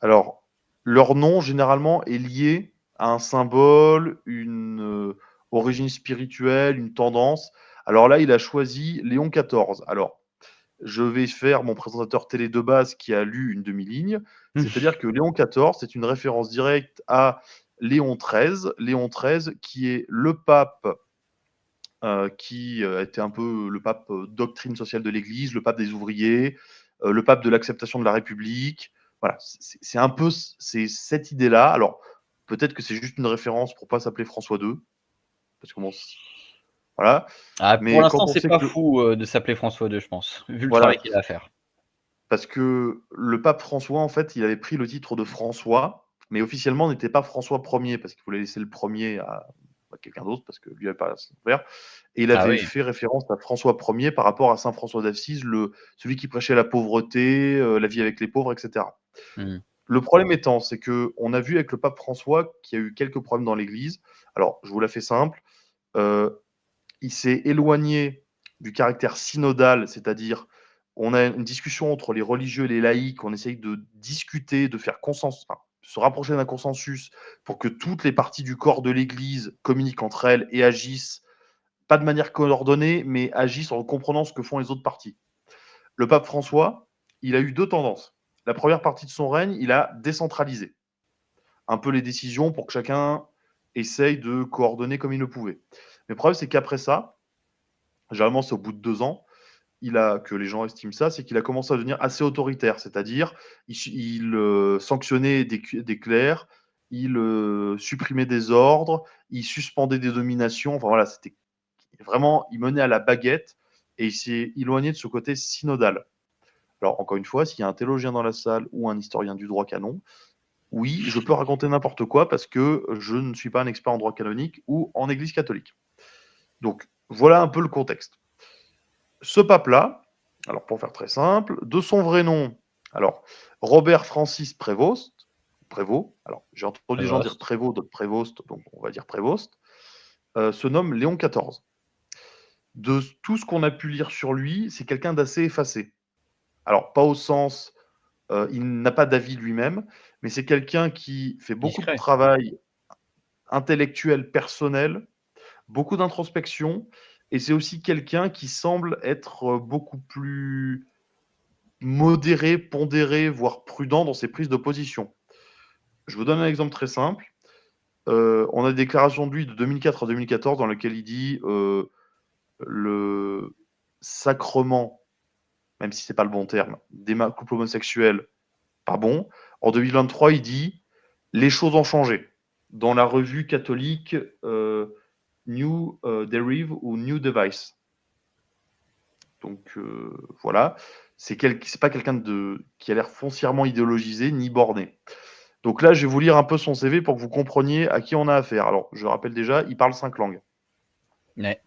alors, leur nom, généralement, est lié à un symbole, une origine spirituelle, une tendance. Alors là, il a choisi Léon XIV. Alors, je vais faire mon présentateur télé de base qui a lu une demi-ligne. C'est-à-dire que Léon XIV, c'est une référence directe à Léon XIII. Léon XIII, qui est le pape qui était un peu le pape doctrine sociale de l'Église, le pape des ouvriers, le pape de l'acceptation de la République. Voilà, c'est un peu c'est cette idée-là. Alors, peut-être que c'est juste une référence pour pas s'appeler François II, parce que bon, voilà. Ah, pour Mais quand l'instant, on c'est sait pas que fou de s'appeler François II, je pense, vu le travail voilà, qu'il a à faire. parce que le pape François, en fait, il avait pris le titre de François, mais officiellement n'était pas François Ier, parce qu'il voulait laisser le premier à quelqu'un d'autre, parce que lui n'avait pas son père. Et il Ah avait oui. fait référence à François Ier par rapport à Saint François d'Assise, celui qui prêchait la pauvreté, la vie avec les pauvres, etc. Hmm. Le problème étant, c'est que on a vu avec le pape François qu'il y a eu quelques problèmes dans l'Église. Alors, je vous la fais simple. Euh, il s'est éloigné du caractère synodal, c'est-à-dire on a une discussion entre les religieux et les laïcs, on essaye de discuter, de faire consensus, enfin, se rapprocher d'un consensus pour que toutes les parties du corps de l'Église communiquent entre elles et agissent, pas de manière coordonnée, mais agissent en comprenant ce que font les autres parties. Le pape François, il a eu deux tendances. La première partie de son règne, il a décentralisé un peu les décisions pour que chacun essaye de coordonner comme il le pouvait. Mais le problème, c'est qu'après ça, généralement c'est au bout de 2 ans, que les gens estiment ça, c'est qu'il a commencé à devenir assez autoritaire, c'est-à-dire il sanctionnait des clercs, il supprimait des ordres, il suspendait des dominations, enfin voilà, c'était vraiment, il menait à la baguette et il s'est éloigné de ce côté synodal. Alors encore une fois, s'il y a un théologien dans la salle ou un historien du droit canon, oui, je peux raconter n'importe quoi parce que je ne suis pas un expert en droit canonique ou en Église catholique. Donc voilà un peu le contexte. Ce pape-là, alors pour faire très simple, de son vrai nom, alors Robert Francis Prévost, alors j'ai entendu des gens dire Prévost. Prévost, d'autres Prévost, donc on va dire Prévost, se nomme Léon XIV. De tout ce qu'on a pu lire sur lui, c'est quelqu'un d'assez effacé. Alors pas au sens, il n'a pas d'avis lui-même, mais c'est quelqu'un qui fait beaucoup de Discret. travail intellectuel, personnel, beaucoup d'introspection, et c'est aussi quelqu'un qui semble être beaucoup plus modéré, pondéré, voire prudent dans ses prises de position. Je vous donne un exemple très simple. On a des déclarations de lui de 2004 à 2014 dans lesquelles il dit le sacrement, même si c'est pas le bon terme, des couples homosexuels pas bon. En 2023, il dit « Les choses ont changé » dans la revue catholique New Derive ou New Device. Donc voilà, c'est pas quelqu'un qui a l'air foncièrement idéologisé ni borné. Donc là, je vais vous lire un peu son CV pour que vous compreniez à qui on a affaire. Alors, je rappelle déjà, il parle 5 langues. Ouais.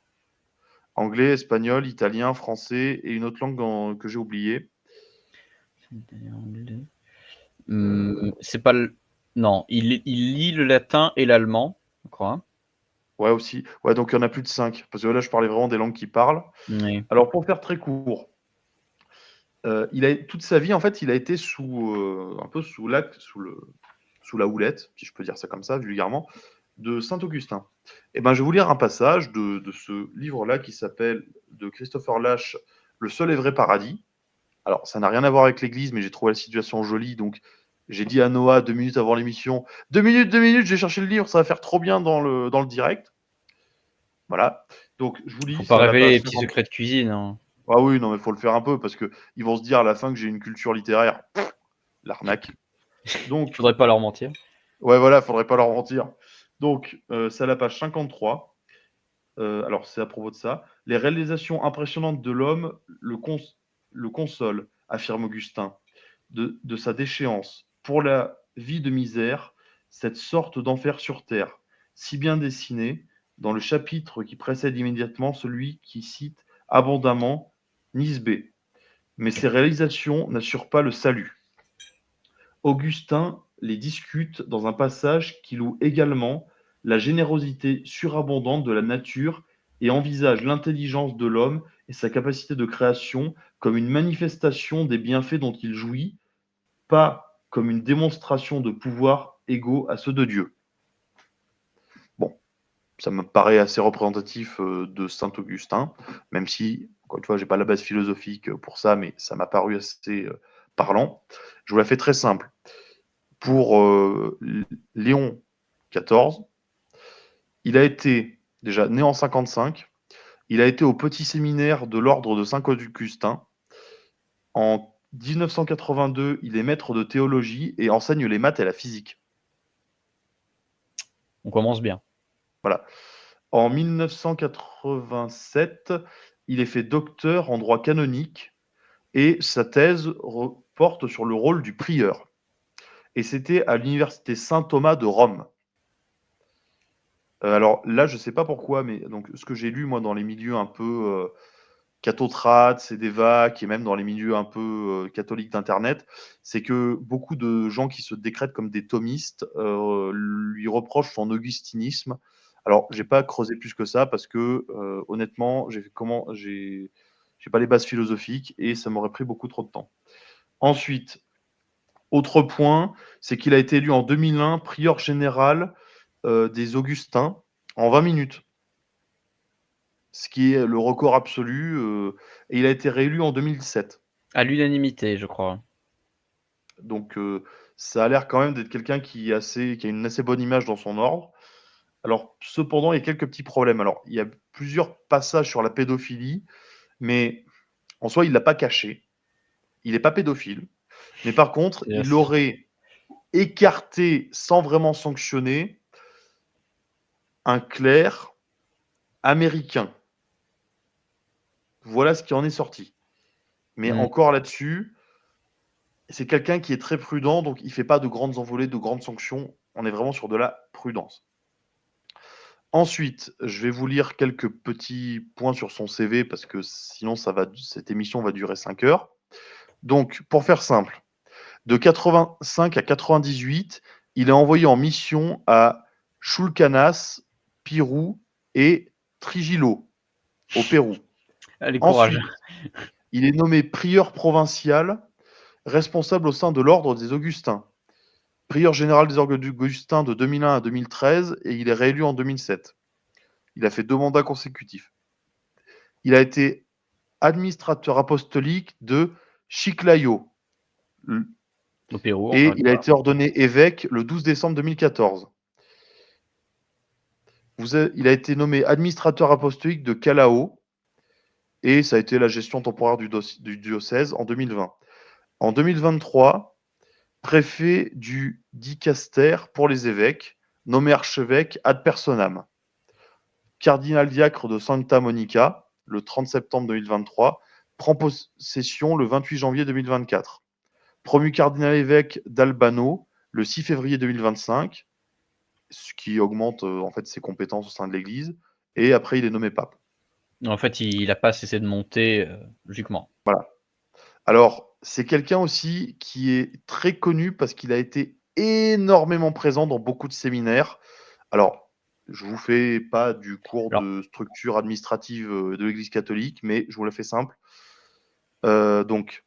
Anglais, espagnol, italien, français et une autre langue que j'ai oubliée. C'est pas le... Non, il lit le latin et l'allemand, je crois. Ouais, aussi. Ouais, donc il y en a plus de 5. Parce que là, je parlais vraiment des langues qu'il parle. Oui. Alors, pour faire très court, toute sa vie, en fait, il a été un peu sous la houlette, si je peux dire ça comme ça, vulgairement, de Saint-Augustin. Et ben, je vais vous lire un passage de ce livre-là qui s'appelle, de Christopher Lasch, Le seul et vrai paradis. Alors, ça n'a rien à voir avec l'église, mais j'ai trouvé la situation jolie, donc j'ai dit à Noah 2 minutes avant l'émission, 2 minutes, je vais chercher le livre, ça va faire trop bien dans le direct. Voilà. Donc, je vous lis, Faut pas c'est à la révéler page les petits 50. secrets de cuisine. Hein. Ah oui, non, mais il faut le faire un peu, parce qu'ils vont se dire à la fin que j'ai une culture littéraire. L'arnaque. Donc, Il faudrait pas leur mentir. ouais, voilà, faudrait pas leur mentir. Donc, c'est à la page 53. Alors, c'est à propos de ça. Les réalisations impressionnantes de l'homme le consolent, affirme Augustin, de sa déchéance. Pour la vie de misère, cette sorte d'enfer sur terre, si bien dessiné, dans le chapitre qui précède immédiatement celui qui cite abondamment Nisbet. Mais ces réalisations n'assurent pas le salut. Augustin les discute dans un passage qui loue également la générosité surabondante de la nature et envisage l'intelligence de l'homme et sa capacité de création comme une manifestation des bienfaits dont il jouit, pas comme une démonstration de pouvoir égaux à ceux de Dieu. Bon, ça me paraît assez représentatif de saint Augustin, même si, encore une fois, j'ai pas la base philosophique pour ça, mais ça m'a paru assez parlant. Je vous la fais très simple. Pour Léon XIV, il a été déjà né en 55, il a été au petit séminaire de l'ordre de Saint-Augustin. En 1982, il est maître de théologie et enseigne les maths et la physique. On commence bien. Voilà. En 1987, il est fait docteur en droit canonique et sa thèse porte sur le rôle du prieur. Et c'était à l'université Saint-Thomas de Rome. Alors là, je ne sais pas pourquoi, mais donc, ce que j'ai lu, moi, dans les milieux un peu cathotrate, CDVAC, et même dans les milieux un peu catholiques d'Internet, c'est que beaucoup de gens qui se décrètent comme des thomistes lui reprochent son augustinisme. Alors, j'ai pas creusé plus que ça parce que honnêtement, j'ai pas les bases philosophiques et ça m'aurait pris beaucoup trop de temps. Ensuite, autre point, c'est qu'il a été élu en 2001 prieur général des Augustins en 20 minutes, ce qui est le record absolu. Et il a été réélu en 2017. À l'unanimité, je crois. Donc, ça a l'air quand même d'être quelqu'un qui a une assez bonne image dans son ordre. Alors, cependant, il y a quelques petits problèmes. Alors, il y a plusieurs passages sur la pédophilie, mais en soi, il ne l'a pas caché. Il n'est pas pédophile. Mais par contre, il aurait écarté, sans vraiment sanctionner, un clerc américain. Voilà ce qui en est sorti. Mais encore là-dessus, c'est quelqu'un qui est très prudent, donc il ne fait pas de grandes envolées, de grandes sanctions. On est vraiment sur de la prudence. Ensuite, je vais vous lire quelques petits points sur son CV parce que sinon cette émission va durer 5 heures. Donc, pour faire simple, de 85 à 98, il est envoyé en mission à Chulcanas, Pirou et Trujillo, au Pérou. Allez, courage. Ensuite, il est nommé prieur provincial, responsable au sein de l'ordre des Augustins. Prieur général des Augustins de 2001 à 2013 et il est réélu en 2007. Il a fait 2 mandats consécutifs. Il a été administrateur apostolique de Chiclayo. Au Pérou. Et il a été ordonné évêque le 12 décembre 2014. Il a été nommé administrateur apostolique de Callao. Et ça a été la gestion temporaire du diocèse en 2020. En 2023, préfet du dicaster pour les évêques, nommé archevêque ad personam. Cardinal diacre de Santa Monica, le 30 septembre 2023, prend possession le 28 janvier 2024. Promu cardinal évêque d'Albano le 6 février 2025, ce qui augmente en fait ses compétences au sein de l'Église, et après il est nommé pape. En fait, il n'a pas cessé de monter, logiquement. Voilà. Alors, c'est quelqu'un aussi qui est très connu parce qu'il a été énormément présent dans beaucoup de séminaires. Alors, je vous fais pas du cours Alors, de structure administrative de l'Église catholique, mais je vous la fais simple. Donc,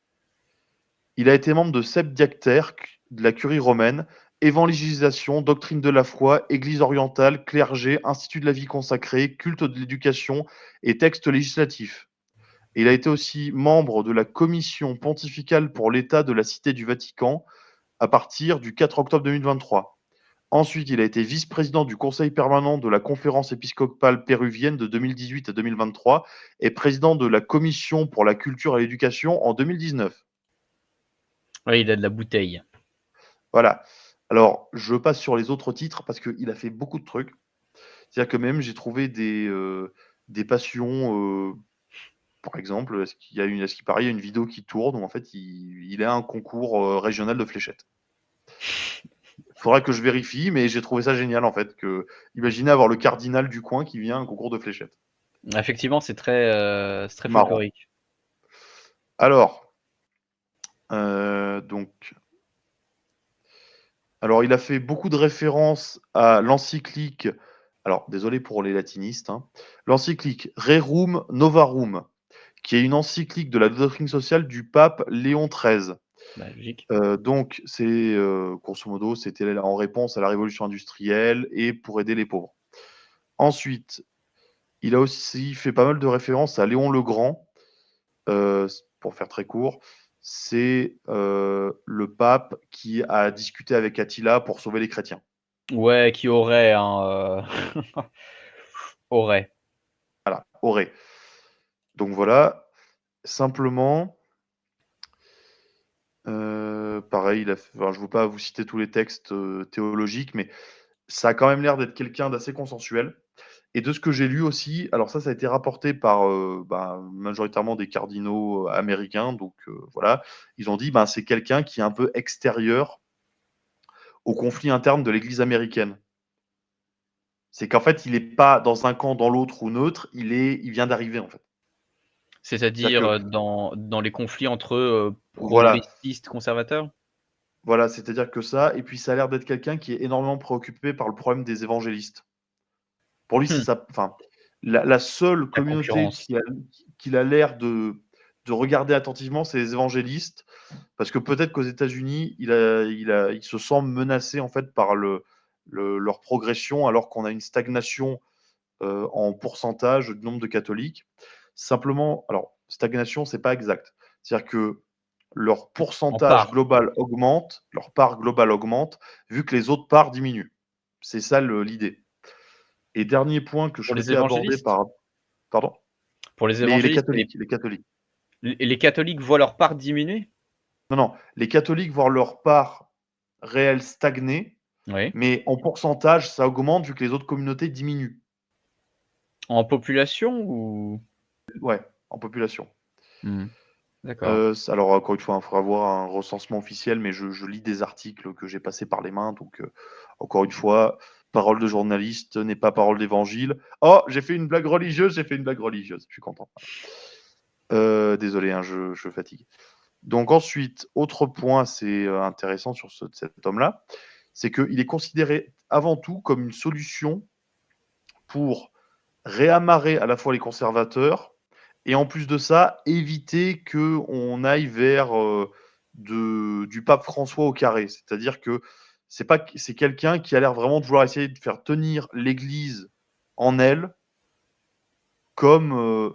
il a été membre de Septdiactère, de la Curie romaine, évangélisation, doctrine de la foi, Église orientale, clergé, institut de la vie consacrée, culte de l'éducation et texte législatif. Il a été aussi membre de la commission pontificale pour l'État de la Cité du Vatican à partir du 4 octobre 2023. Ensuite, il a été vice-président du conseil permanent de la conférence épiscopale péruvienne de 2018 à 2023 et président de la commission pour la culture et l'éducation en 2019. ouais, il a de la bouteille. Voilà. Alors, je passe sur les autres titres parce qu'il a fait beaucoup de trucs. C'est-à-dire que même j'ai trouvé des passions. Par exemple, est-ce qu'il paraît, il y a une vidéo qui tourne où en fait il a un concours régional de fléchettes. Il faudra que je vérifie, mais j'ai trouvé ça génial en fait. Imaginez avoir le cardinal du coin qui vient à un concours de fléchettes. Effectivement, c'est très Marrant. folklorique. Alors, alors, il a fait beaucoup de références à l'encyclique. Alors, désolé pour les latinistes. L'encyclique Rerum Novarum, qui est une encyclique de la doctrine sociale du pape Léon XIII. Bah, logique. Donc, c'est grosso modo, c'était en réponse à la révolution industrielle et pour aider les pauvres. Ensuite, il a aussi fait pas mal de références à Léon le Grand. Pour faire très court, c'est le pape qui a discuté avec Attila pour sauver les chrétiens. Ouais, qui aurait aurait. Voilà, aurait. Donc voilà, simplement, pareil, je ne veux pas vous citer tous les textes théologiques, mais ça a quand même l'air d'être quelqu'un d'assez consensuel. Et de ce que j'ai lu aussi, alors ça a été rapporté par majoritairement des cardinaux américains, donc voilà, ils ont dit c'est quelqu'un qui est un peu extérieur au conflit interne de l'Église américaine. C'est qu'en fait, il n'est pas dans un camp, dans l'autre ou neutre, il vient d'arriver en fait. C'est-à-dire, dans les conflits entre, Voilà, progressistes conservateurs? voilà, c'est-à-dire que ça, et puis ça a l'air d'être quelqu'un qui est énormément préoccupé par le problème des évangélistes. Pour lui, c'est Mmh, ça. Enfin, la seule la communauté concurrence. qu'il a l'air de regarder attentivement, c'est les évangélistes, parce que peut-être qu'aux États-Unis, il se sent menacé en fait par leur progression, alors qu'on a une stagnation en pourcentage du nombre de catholiques. Simplement, alors stagnation, c'est pas exact. C'est-à-dire que leur En pourcentage part. global augmente, leur part globale augmente, vu que les autres parts diminuent. C'est ça l'idée. Et dernier point que je Pour les souhaitais aborder évangélistes? par... Pardon. Pour les Les évangélistes et catholiques, les catholiques. les catholiques voient leur part diminuer? Non, non, les catholiques voient leur part réelle stagner, Oui. mais en pourcentage, ça augmente vu que les autres communautés diminuent. En population ou? Ouais, en population. Mmh. D'accord. Alors, encore une fois, il faudra voir un recensement officiel, mais je lis des articles que j'ai passés par les mains. Donc, encore une fois, parole de journaliste n'est pas parole d'évangile. Oh, j'ai fait une blague religieuse, j'ai fait une blague religieuse. Je suis content. Désolé, je fatigue. Donc ensuite, autre point assez intéressant sur cet homme-là, c'est qu'il est considéré avant tout comme une solution pour réamarrer à la fois les conservateurs et en plus de ça, éviter qu'on aille vers du pape François au carré. C'est-à-dire que c'est quelqu'un qui a l'air vraiment de vouloir essayer de faire tenir l'Église en elle comme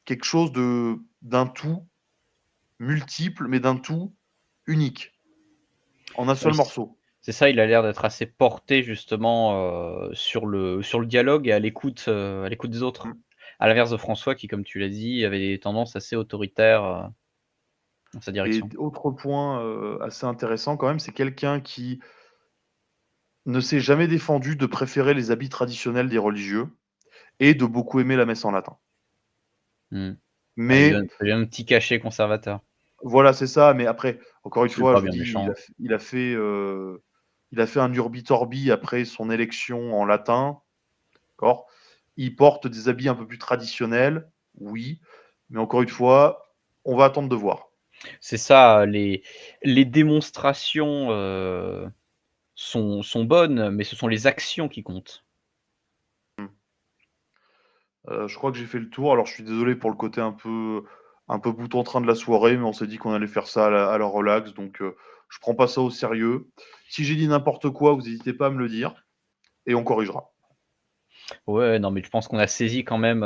quelque chose d'un tout multiple, mais d'un tout unique, en un seul Oui, morceau. c'est ça, il a l'air d'être assez porté justement, sur le dialogue et à l'écoute des autres. Mm. À l'inverse de François qui, comme tu l'as dit, avait des tendances assez autoritaires. dans sa Et direction. autre point assez intéressant quand même, c'est quelqu'un qui ne s'est jamais défendu de préférer les habits traditionnels des religieux et de beaucoup aimer la messe en latin. Mmh. Ah, Mais il a un petit cachet conservateur. voilà, c'est ça. Mais après, encore une C'est fois, pas je vous bien dis, méchant. il a fait un Urbi Torbi après son élection en latin. D'accord. Il porte des habits un peu plus traditionnels, oui. Mais encore une fois, on va attendre de voir. C'est ça, les démonstrations, sont bonnes, mais ce sont les actions qui comptent. Mmh. Je crois que j'ai fait le tour. Alors, je suis désolé pour le côté un peu bout en train de la soirée, mais on s'est dit qu'on allait faire ça à la relax, donc je prends pas ça au sérieux. Si j'ai dit n'importe quoi, vous n'hésitez pas à me le dire et on corrigera. Ouais, non, mais je pense qu'on a saisi quand même,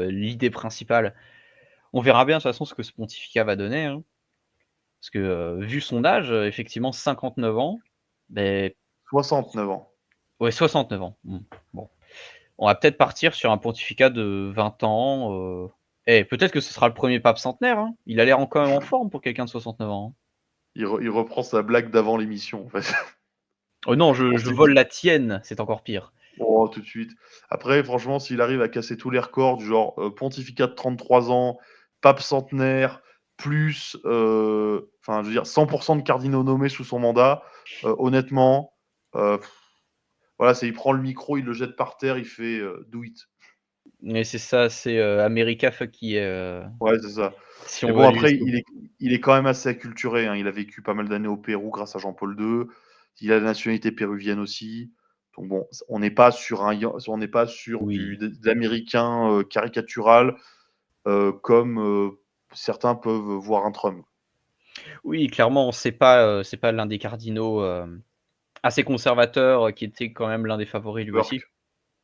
l'idée principale. On verra bien de toute façon ce que ce pontificat va donner, hein. Parce que, vu son âge, effectivement 59 ans, beh, 69 ans. ouais 69 ans. Mmh, bon. On va peut-être partir sur un pontificat de 20 ans, peut-être que ce sera le premier pape centenaire, hein. Il a l'air quand même en forme pour quelqu'un de 69 ans, hein. Il reprend sa blague d'avant l'émission, en fait. Oh non, On je s'est vole dit la tienne, c'est encore pire. oh, tout de suite. Après, franchement, s'il arrive à casser tous les records du genre, pontificat de 33 ans, pape centenaire, plus, enfin, je veux dire 100 de cardinaux nommés sous son mandat, honnêtement, heu, voilà, c'est il prend le micro, il le jette par terre, il fait, «Do it». Mais c'est ça, c'est, America fuck yeah, Ouais, c'est ça. si Mais on veut bon, aller après, jusqu'au bout. il est quand même assez acculturé, hein. Il a vécu pas mal d'années au Pérou grâce à Jean-Paul II. Il a la nationalité péruvienne aussi. Donc bon, on n'est pas sur on n'est pas sur Oui. de l'américain caricatural comme certains peuvent voir un Trump. Oui, clairement, c'est pas l'un des cardinaux, assez conservateurs, qui était quand même l'un des favoris lui aussi. Burke.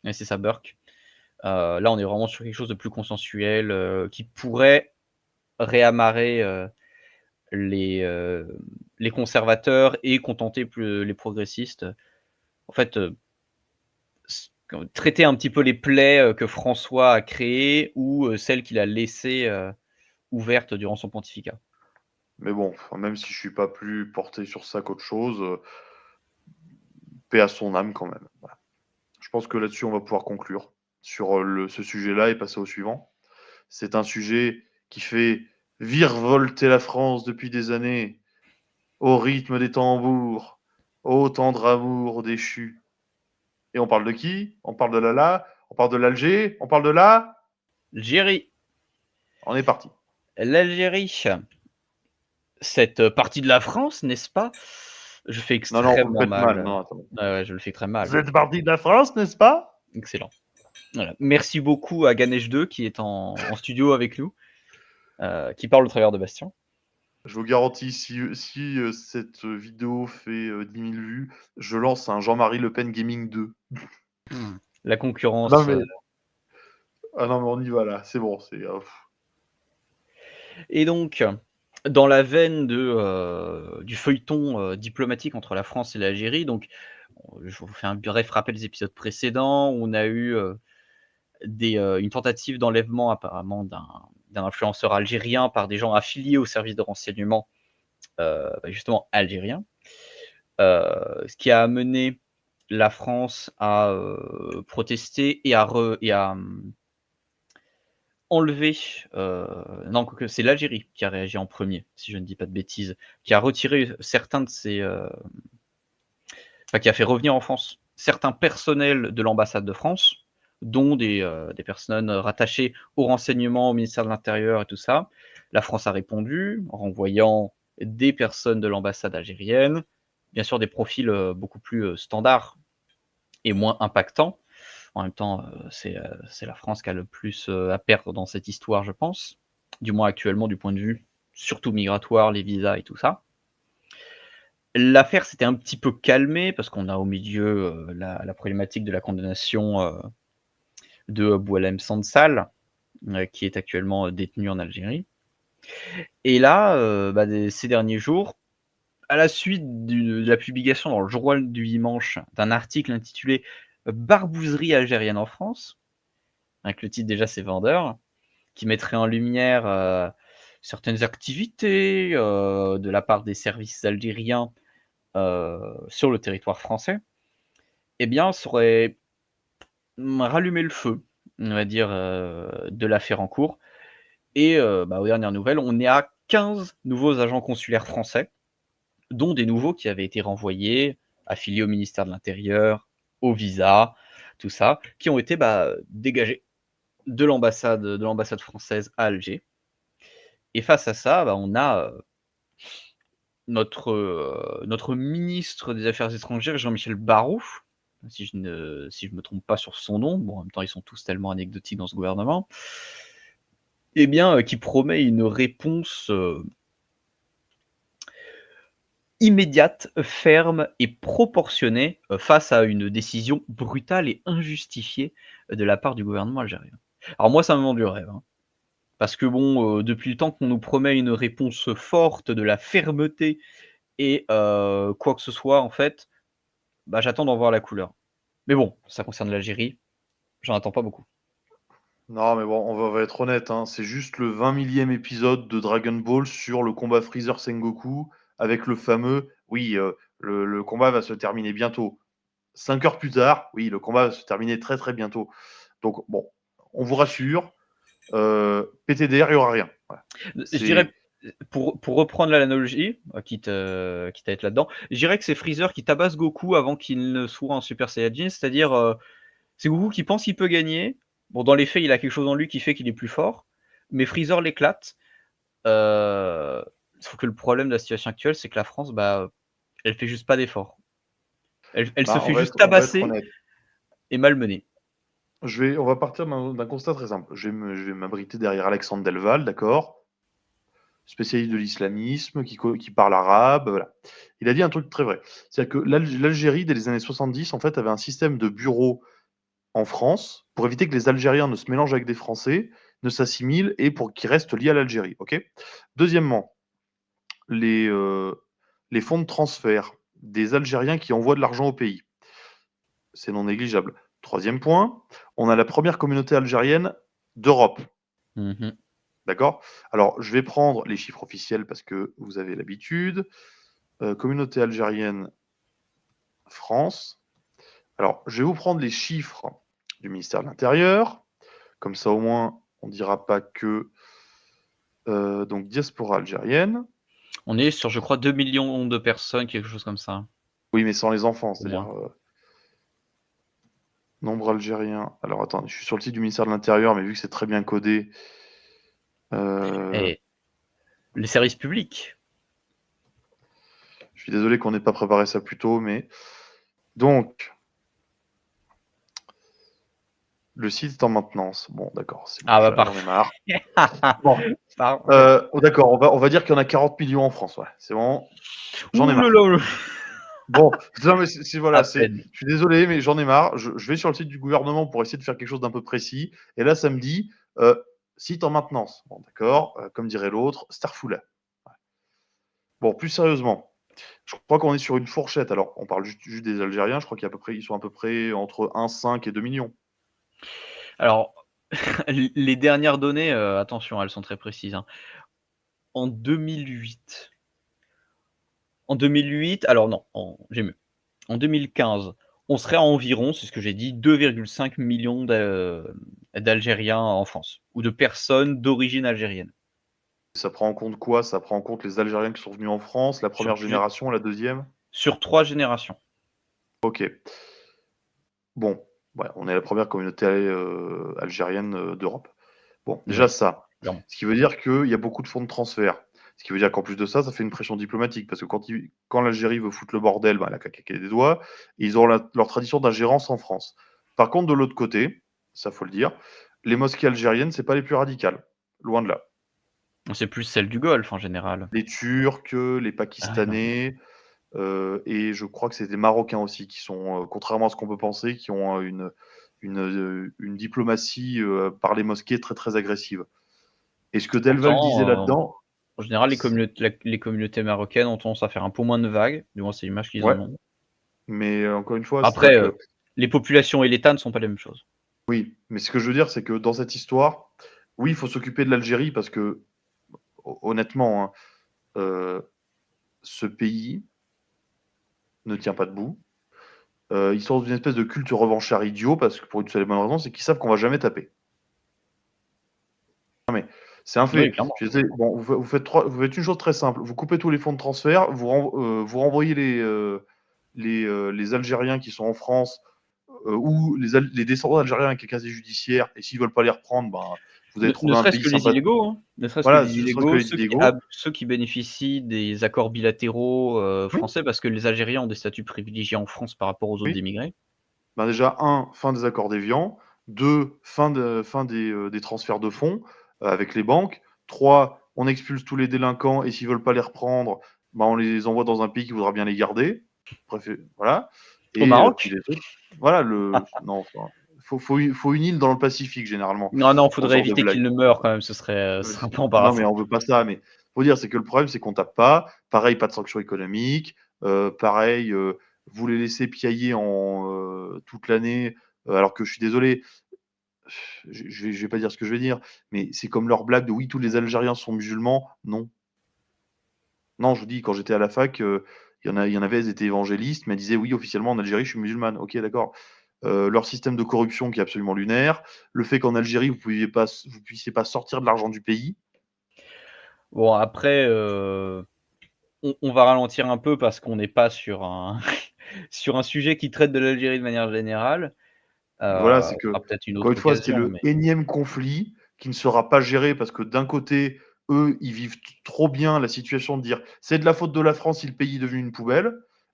Et c'est ça, Burke. Là, on est vraiment sur quelque chose de plus consensuel, qui pourrait réamarrer, les conservateurs et contenter plus les progressistes. En fait, traiter un petit peu les plaies, que François a créées ou, celles qu'il a laissées, ouvertes durant son pontificat. Mais bon, enfin, même si je suis pas plus porté sur ça qu'autre chose, paix à son âme quand même. Voilà. Je pense que là-dessus, on va pouvoir conclure sur ce sujet-là et passer au suivant. C'est un sujet qui fait virevolter la France depuis des années, au rythme des tambours, ô tendre amour déchu. Et on parle de qui? On parle de Lala, on parle de l'Alger, on parle de là. L'Algérie, On est parti. l'Algérie, cette partie de la France, n'est-ce pas? Je fais Non, non, vous le extrêmement faites mal. mal, Non, attends. ouais, ouais, je le fais très mal. Vous êtes parti de la France, n'est-ce pas? Excellent. Voilà. Merci beaucoup à Ganesh 2 qui est en studio avec nous, qui parle au travers de Bastien. Je vous garantis, si cette vidéo fait 10 000 vues, je lance un Jean-Marie Le Pen Gaming 2. La Non, concurrence, mais, ah non, mais on y va là, c'est bon. et donc dans la veine du feuilleton, diplomatique entre la France et l'Algérie, donc je vous fais un bref rappel des épisodes précédents. On a eu, une tentative d'enlèvement apparemment d'un influenceur algérien par des gens affiliés au service de renseignement, justement algérien. Ce qui a amené la France à, protester et enlever, non, quoique c'est l'Algérie qui a réagi en premier, si je ne dis pas de bêtises, qui a retiré certains de ses, enfin qui a fait revenir en France certains personnels de l'ambassade de France, dont des personnes rattachées au renseignement, au ministère de l'Intérieur et tout ça. La France a répondu en renvoyant des personnes de l'ambassade algérienne, bien sûr des profils, beaucoup plus, standards et moins impactants. En même temps, c'est la France qui a le plus, à perdre dans cette histoire, je pense. Du moins actuellement du point de vue surtout migratoire, les visas et tout ça. L'affaire s'était un petit peu calmée parce qu'on a au milieu, la problématique de la condamnation, de Boualem Sansal, qui est actuellement, détenu en Algérie. Et là, ces derniers jours, à la suite de la publication dans le Journal du Dimanche d'un article intitulé «Barbouzerie algérienne en France», avec le titre déjà c'est vendeur, qui mettrait en lumière, certaines activités de la part des services algériens sur le territoire français, eh bien, ça aurait rallumé le feu, on va dire, de l'affaire en cours. Et aux dernières nouvelles, on est à 15 nouveaux agents consulaires français, dont des nouveaux qui avaient été renvoyés, affiliés au ministère de l'Intérieur, au visa, tout ça, qui ont été dégagés de l'ambassade française à Alger. Et face à ça, on a notre ministre des Affaires étrangères, Jean-Michel Barrot, si je me trompe pas sur son nom, bon, en même temps, ils sont tous tellement anecdotiques dans ce gouvernement, eh bien, qui promet une réponse immédiate, ferme et proportionnée face à une décision brutale et injustifiée de la part du gouvernement algérien. Alors moi, ça me vend du rêve, hein, parce que bon, depuis le temps qu'on nous promet une réponse forte, de la fermeté et quoi que ce soit, en fait, j'attends d'en voir la couleur. Mais bon, ça concerne l'Algérie, j'en attends pas beaucoup. Non, mais bon, on va être honnête, hein, c'est juste le 20 millième épisode de Dragon Ball sur le combat Freezer Sengoku avec le fameux oui, le combat va se terminer bientôt. 5 heures plus tard, oui, le combat va se terminer très très bientôt. Donc bon, on vous rassure, PTDR, il n'y aura rien. Voilà. Je dirais, pour reprendre l'analogie, quitte à être là-dedans, je dirais que c'est Freezer qui tabasse Goku avant qu'il ne soit en Super Saiyajin, c'est-à-dire, c'est Goku qui pense qu'il peut gagner. Bon, dans les faits, il a quelque chose en lui qui fait qu'il est plus fort, mais Freezer l'éclate. Sauf que le problème de la situation actuelle, c'est que la France, elle fait juste pas d'efforts. Elle se fait juste tabasser et malmener. On va partir d'un constat très simple. Je vais m'abriter derrière Alexandre Delval, d'accord, spécialiste de l'islamisme, qui parle arabe, voilà. Il a dit un truc très vrai. C'est-à-dire que l'Algérie, dès les années 70, en fait, avait un système de bureaux en France pour éviter que les Algériens ne se mélangent avec des Français, ne s'assimilent et pour qu'ils restent liés à l'Algérie. Ok. Deuxièmement, les fonds de transfert des Algériens qui envoient de l'argent au pays, c'est non négligeable. Troisième point, on a la première communauté algérienne d'Europe. Mmh. D'accord. Alors, je vais prendre les chiffres officiels parce que vous avez l'habitude. Communauté algérienne France. Alors, je vais vous prendre les chiffres du ministère de l'Intérieur. Comme ça, au moins, on ne dira pas que. Donc, diaspora algérienne. On est sur, je crois, 2 millions de personnes, quelque chose comme ça. Oui, mais sans les enfants, c'est-à-dire nombre algérien. Alors, attends, je suis sur le site du ministère de l'Intérieur, mais vu que c'est très bien codé. Et les services publics. Je suis désolé qu'on n'ait pas préparé ça plus tôt, mais donc le site est en maintenance. Bon, d'accord. Bon, j'en ai marre. Bon. D'accord, on va dire qu'il y en a 40 millions en France. Ouais, c'est bon. J'en ai marre. Bon, non, mais voilà, je suis désolé, mais j'en ai marre. Je vais sur le site du gouvernement pour essayer de faire quelque chose d'un peu précis. Et là, ça me dit site en maintenance. Bon, d'accord, comme dirait l'autre, Starful. Ouais. Bon, plus sérieusement, je crois qu'on est sur une fourchette. Alors, on parle juste des Algériens. Je crois qu'ils sont à peu près entre 1,5 et 2 millions. Alors, les dernières données, attention, elles sont très précises, hein. En 2008, alors non, j'ai mieux. En 2015, on serait à environ, c'est ce que j'ai dit, 2,5 millions d'Algériens en France, ou de personnes d'origine algérienne. Ça prend en compte quoi? Ça prend en compte les Algériens qui sont venus en France, la première génération, la deuxième? Sur 3 générations. Ok. Bon, ouais, on est la première communauté algérienne d'Europe. Bon, déjà Oui, ça. clairement. Ce qui veut dire qu'il y a beaucoup de fonds de transfert. Ce qui veut dire qu'en plus de ça, ça fait une pression diplomatique. Parce que quand l'Algérie veut foutre le bordel, elle a qu'à claquer des doigts. Et ils ont leur tradition d'ingérence en France. Par contre, de l'autre côté, ça faut le dire, les mosquées algériennes, c'est pas les plus radicales. Loin de là. C'est plus celle du Golfe en général. Les Turcs, les Pakistanais, et je crois que c'est des Marocains aussi qui sont, contrairement à ce qu'on peut penser, qui ont une diplomatie par les mosquées très très agressive. Et ce que Delval disait là-dedans. En général, les communautés marocaines ont tendance à faire un peu moins de vagues, du moins c'est l'image qu'ils en ont. Mais encore une fois, après, les populations et l'État ne sont pas la même chose. Oui, mais ce que je veux dire, c'est que dans cette histoire, oui, il faut s'occuper de l'Algérie parce que honnêtement, hein, ce pays ne tient pas debout. Ils sont dans une espèce de culte revanchard idiot parce que pour une seule et bonne raison, c'est qu'ils savent qu'on va jamais taper. Non mais c'est un Oui, fait. clairement. Je sais, bon, vous faites une chose très simple, vous coupez tous les fonds de transfert, vous renvoyez les Algériens qui sont en France, ou les descendants d'Algériens avec un casier judiciaire, et s'ils veulent pas les reprendre, ben, vous allez Ne trouver un serait-ce pays que les sympathique. illégaux, hein. Ne serait-ce que Voilà, les ce serait que illégaux, les illégaux. ceux qui bénéficient des accords bilatéraux, Oui, français, parce que les Algériens ont des statuts privilégiés en France par rapport aux autres oui. émigrés. Ben déjà, fin des accords d'Évian. 2, fin des transferts de fonds avec les banques. 3, on expulse tous les délinquants et s'ils veulent pas les reprendre, ben, on les envoie dans un pays qui voudra bien les garder. Voilà. Au Et puis Maroc? les autres, voilà, non, enfin, faut une île dans le Pacifique généralement Non, non, pour ce faudrait genre de éviter blague. qu'ils ne meurent quand même, ce Euh, serait un peu Non, mais embarrassant. on veut pas ça. Mais faut dire, c'est que le problème, c'est qu'on tape pas. Pareil, pas de sanctions économiques. Pareil, vous les laissez piailler toute l'année. Alors que je suis désolé, je vais pas dire ce que je vais dire, mais c'est comme leur blague de oui, tous les Algériens sont musulmans. Non, non, je vous dis, quand j'étais à la fac, il y en avait, elles étaient évangélistes, mais elles disaient oui, officiellement en Algérie, je suis musulmane. Ok, d'accord. Leur système de corruption qui est absolument lunaire, le fait qu'en Algérie, vous puissiez pas sortir de l'argent du pays. Bon après, on va ralentir un peu parce qu'on n'est pas sur un sur un sujet qui traite de l'Algérie de manière générale. Voilà, c'est Ce que, sera peut-être une encore autre une fois, c'est occasion, le mais énième conflit qui ne sera pas géré parce que d'un côté, eux, ils vivent trop bien la situation de dire c'est de la faute de la France si le pays est devenu une poubelle,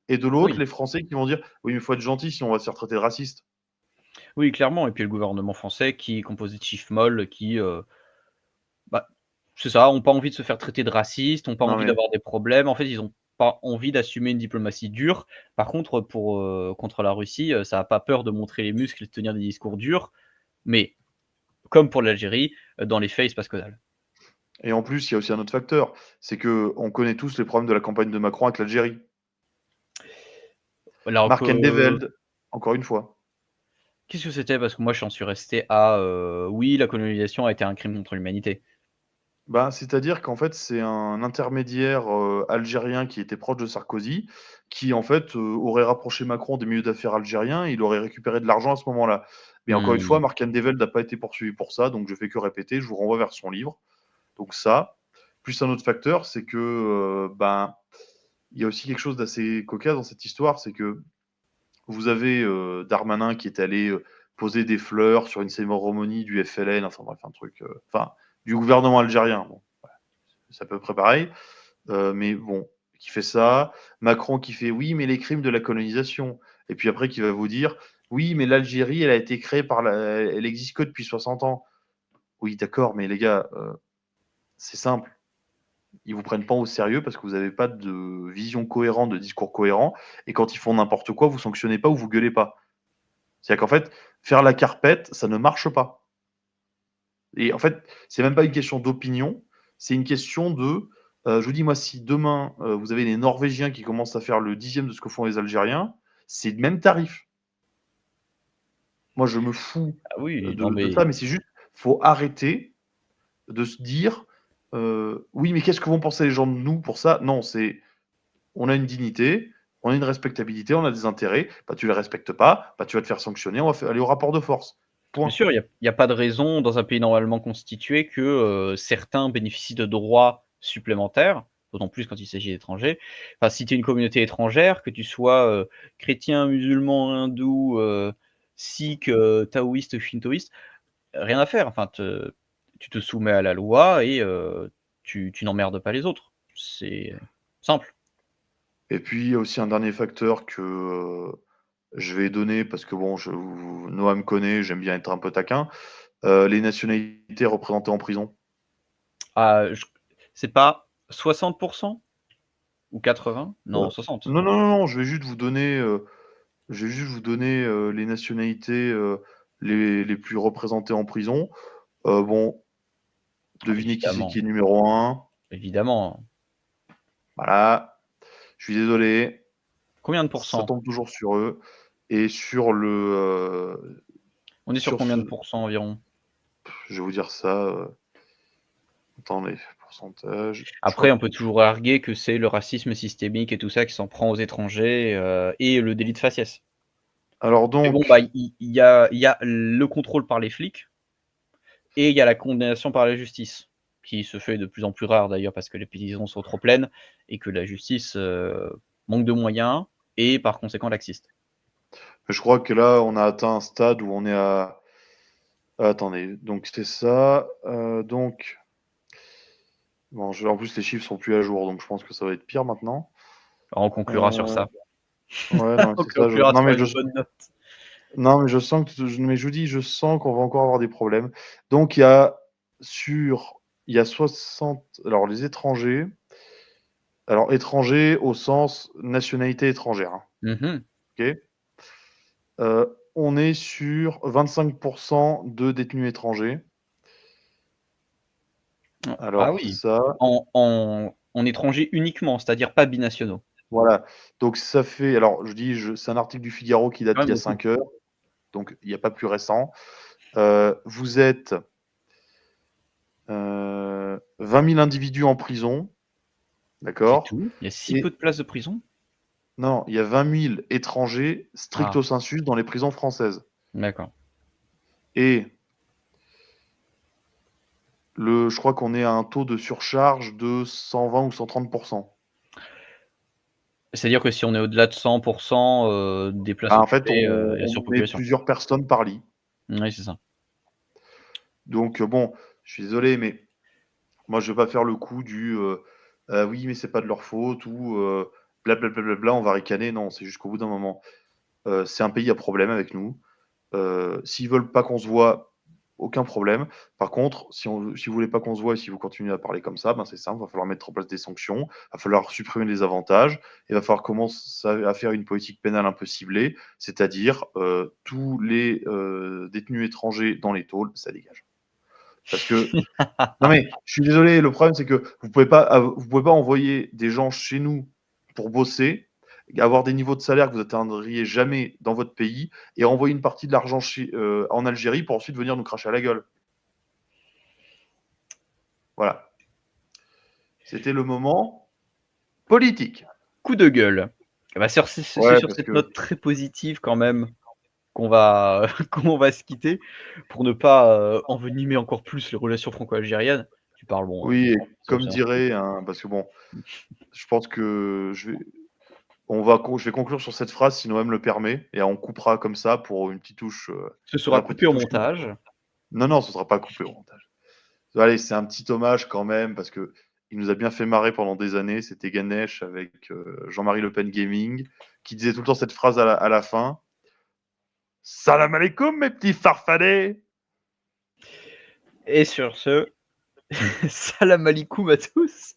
et de l'autre, oui, les Français qui vont dire oui, mais il faut être gentil sinon on va se faire traiter de raciste. oui, clairement et puis le gouvernement français qui est composé de chiffres molles qui, bah, c'est ça, ont pas envie de se faire traiter de racistes, ont pas Non envie mais d'avoir des problèmes. En fait, ils ont pas envie d'assumer une diplomatie dure. Par contre, contre la Russie, ça a pas peur de montrer les muscles et de tenir des discours durs, mais comme pour l'Algérie, dans les faits, il se passe que dalle. et en plus, il y a aussi un autre facteur, c'est que on connaît tous les problèmes de la campagne de Macron avec l'Algérie. Alors Mark que Endeveld, encore une fois. qu'est-ce que c'était? Parce que moi, j'en suis resté à, oui, la colonisation a été un crime contre l'humanité. Bah, c'est-à-dire qu'en fait, c'est un intermédiaire, algérien qui était proche de Sarkozy, qui en fait, aurait rapproché Macron des milieux d'affaires algériens et il aurait récupéré de l'argent à ce moment-là. Mais encore une fois, Mmh. Mark Andeveld n'a pas été poursuivi pour ça, donc je fais que répéter, je vous renvoie vers son livre. Donc ça, plus un autre facteur, c'est que, ben, il y a aussi quelque chose d'assez cocasse dans cette histoire, c'est que vous avez, Darmanin qui est allé, poser des fleurs sur une cérémonie du FLN, enfin bref, un truc, enfin, du gouvernement algérien. Bon, c'est à peu près pareil. Mais bon, qui fait ça. Macron qui fait oui, mais les crimes de la colonisation. Et puis après, qui va vous dire oui, mais l'Algérie, elle a été créée elle existe que depuis 60 ans. Oui, d'accord, mais les gars, c'est simple. Ils vous prennent pas au sérieux parce que vous n'avez pas de vision cohérente, de discours cohérent. Et quand ils font n'importe quoi, vous sanctionnez pas ou vous gueulez pas. C'est-à-dire qu'en fait, faire la carpette, ça ne marche pas. Et en fait, c'est même pas une question d'opinion, c'est une question de. Je vous dis, moi, si demain, vous avez les Norvégiens qui commencent à faire le 10e de ce que font les Algériens, c'est le même tarif. Moi, je me fous Ah oui, non de ça, mais mais c'est juste, faut arrêter de se dire oui, mais qu'est-ce que vont penser les gens de nous pour ça? Non, c'est on a une dignité, on a une respectabilité, on a des intérêts. Bah, tu les respectes pas, bah, tu vas te faire sanctionner, on va aller au rapport de force. bien Point. sûr, il y a pas de raison dans un pays normalement constitué que, certains bénéficient de droits supplémentaires, d'autant plus quand il s'agit d'étrangers. Enfin, si tu es une communauté étrangère, que tu sois, chrétien, musulman, hindou, sikh, taoïste, shintoïste, rien à faire. Enfin, tu te soumets à la loi et tu n'emmerdes pas les autres. C'est simple. Et puis, il y a aussi un dernier facteur que je vais donner parce que bon, Noah me connaît, j'aime bien être un peu taquin. Les nationalités représentées en prison. Ah, c'est pas 60 ou 80? Non, 60. Non, non, non, non, je vais juste vous donner les nationalités les plus représentées en prison. Bon, Ah devinez qui évidemment, est numéro un. évidemment. Voilà, je suis désolé, Combien de ça pourcents? tombe toujours sur eux. Et On est sur sur combien ce, de pourcents environ? je vais vous dire ça. Attendez. pourcentage. Après, on peut toujours arguer que c'est le racisme systémique et tout ça qui s'en prend aux étrangers et le délit de faciès. Alors Mais bon, donc, bah, il y a le contrôle par les flics et il y a la condamnation par la justice, qui se fait de plus en plus rare d'ailleurs parce que les prisons sont trop pleines et que la justice manque de moyens et par conséquent laxiste. je crois que là, on a atteint un stade où on est à. Attendez, donc c'est ça. Donc, bon, en plus les chiffres sont plus à jour, donc je pense que ça va être pire maintenant. Alors, on conclura sur ça. Ouais, non, On c'est ça. conclura Non, sur mais une bonne note. non, mais je sens mais je vous dis, je sens qu'on va encore avoir des problèmes. Donc, il y a 60. Alors, les étrangers. Alors, étrangers au sens nationalité étrangère. Hein. Mhm. Ok. On est sur 25% de détenus étrangers. Ah Alors, oui, ça, en étranger uniquement, c'est-à-dire pas binationaux. voilà. Donc, ça fait. Alors, c'est un article du Figaro qui date Quand d'il y même a beaucoup. 5 heures. Donc, il n'y a pas plus récent. Vous êtes 20 000 individus en prison. C'est D'accord. tout? Il y a si Et peu de places de prison? non, il y a 20 000 étrangers Ah, stricto sensu dans les prisons françaises. d'accord. Et je crois qu'on est à un taux de surcharge de 120 ou 130%. C'est-à-dire que si on est au-delà de 100% des places Ah, en fait, occupées, il y a on met surpopulation. plusieurs personnes par lit. Oui, c'est ça. Donc, bon, je suis désolé, mais moi, je ne vais pas faire le coup du oui, mais c'est pas de leur faute ou blablabla, on va ricaner. Non, c'est juste qu'au bout d'un moment, c'est un pays à problème avec nous. S'ils veulent pas qu'on se voit, aucun problème. Par contre, si vous voulez pas qu'on se voit et si vous continuez à parler comme ça, ben c'est simple, il va falloir mettre en place des sanctions, il va falloir supprimer les avantages, et il va falloir commencer à faire une politique pénale un peu ciblée, c'est-à-dire tous les détenus étrangers dans les tôles, ça dégage. Parce que non mais je suis désolé, le problème c'est que vous pouvez pas envoyer des gens chez nous pour bosser, avoir des niveaux de salaire que vous n'atteindriez jamais dans votre pays et envoyer une partie de l'argent en Algérie pour ensuite venir nous cracher à la gueule. Voilà. C'était le moment politique. Coup de gueule. Eh bah, c'est Ouais, sur parce cette que note très positive quand même qu'on va qu'on va se quitter pour ne pas envenimer encore plus les relations franco-algériennes. Tu parles bon, oui, et c'est comme dirait parce que bon, je pense que je vais conclure sur cette phrase si Noël le permet et on coupera comme ça pour une petite touche ce sera la coupé petite au touche. montage. Non, non, ce sera pas coupé au montage. Allez, c'est un petit hommage quand même, parce que il nous a bien fait marrer pendant des années. C'était Ganesh avec Jean-Marie Le Pen Gaming, qui disait tout le temps cette phrase à la fin. Salam alaikum, mes petits farfadets. Et sur ce, salam alikoum à tous.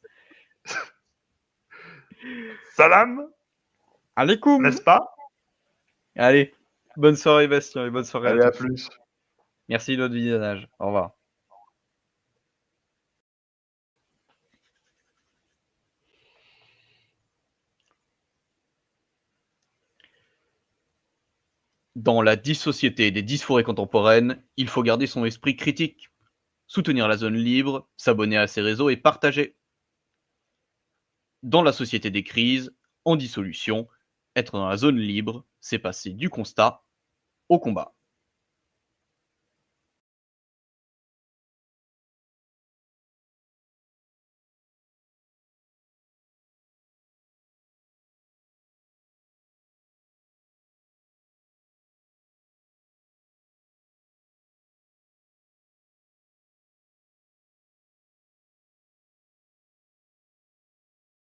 Salam, Alikoum. n'est-ce pas? Allez, bonne soirée Bastien et bonne soirée à Allez, à tous. plus. Merci de votre visionnage. Au revoir. Dans la dissociété des dysphorées contemporaines, il faut garder son esprit critique, soutenir la zone libre, s'abonner à ses réseaux et partager. Dans la société des crises, en dissolution, être dans la zone libre, c'est passer du constat au combat.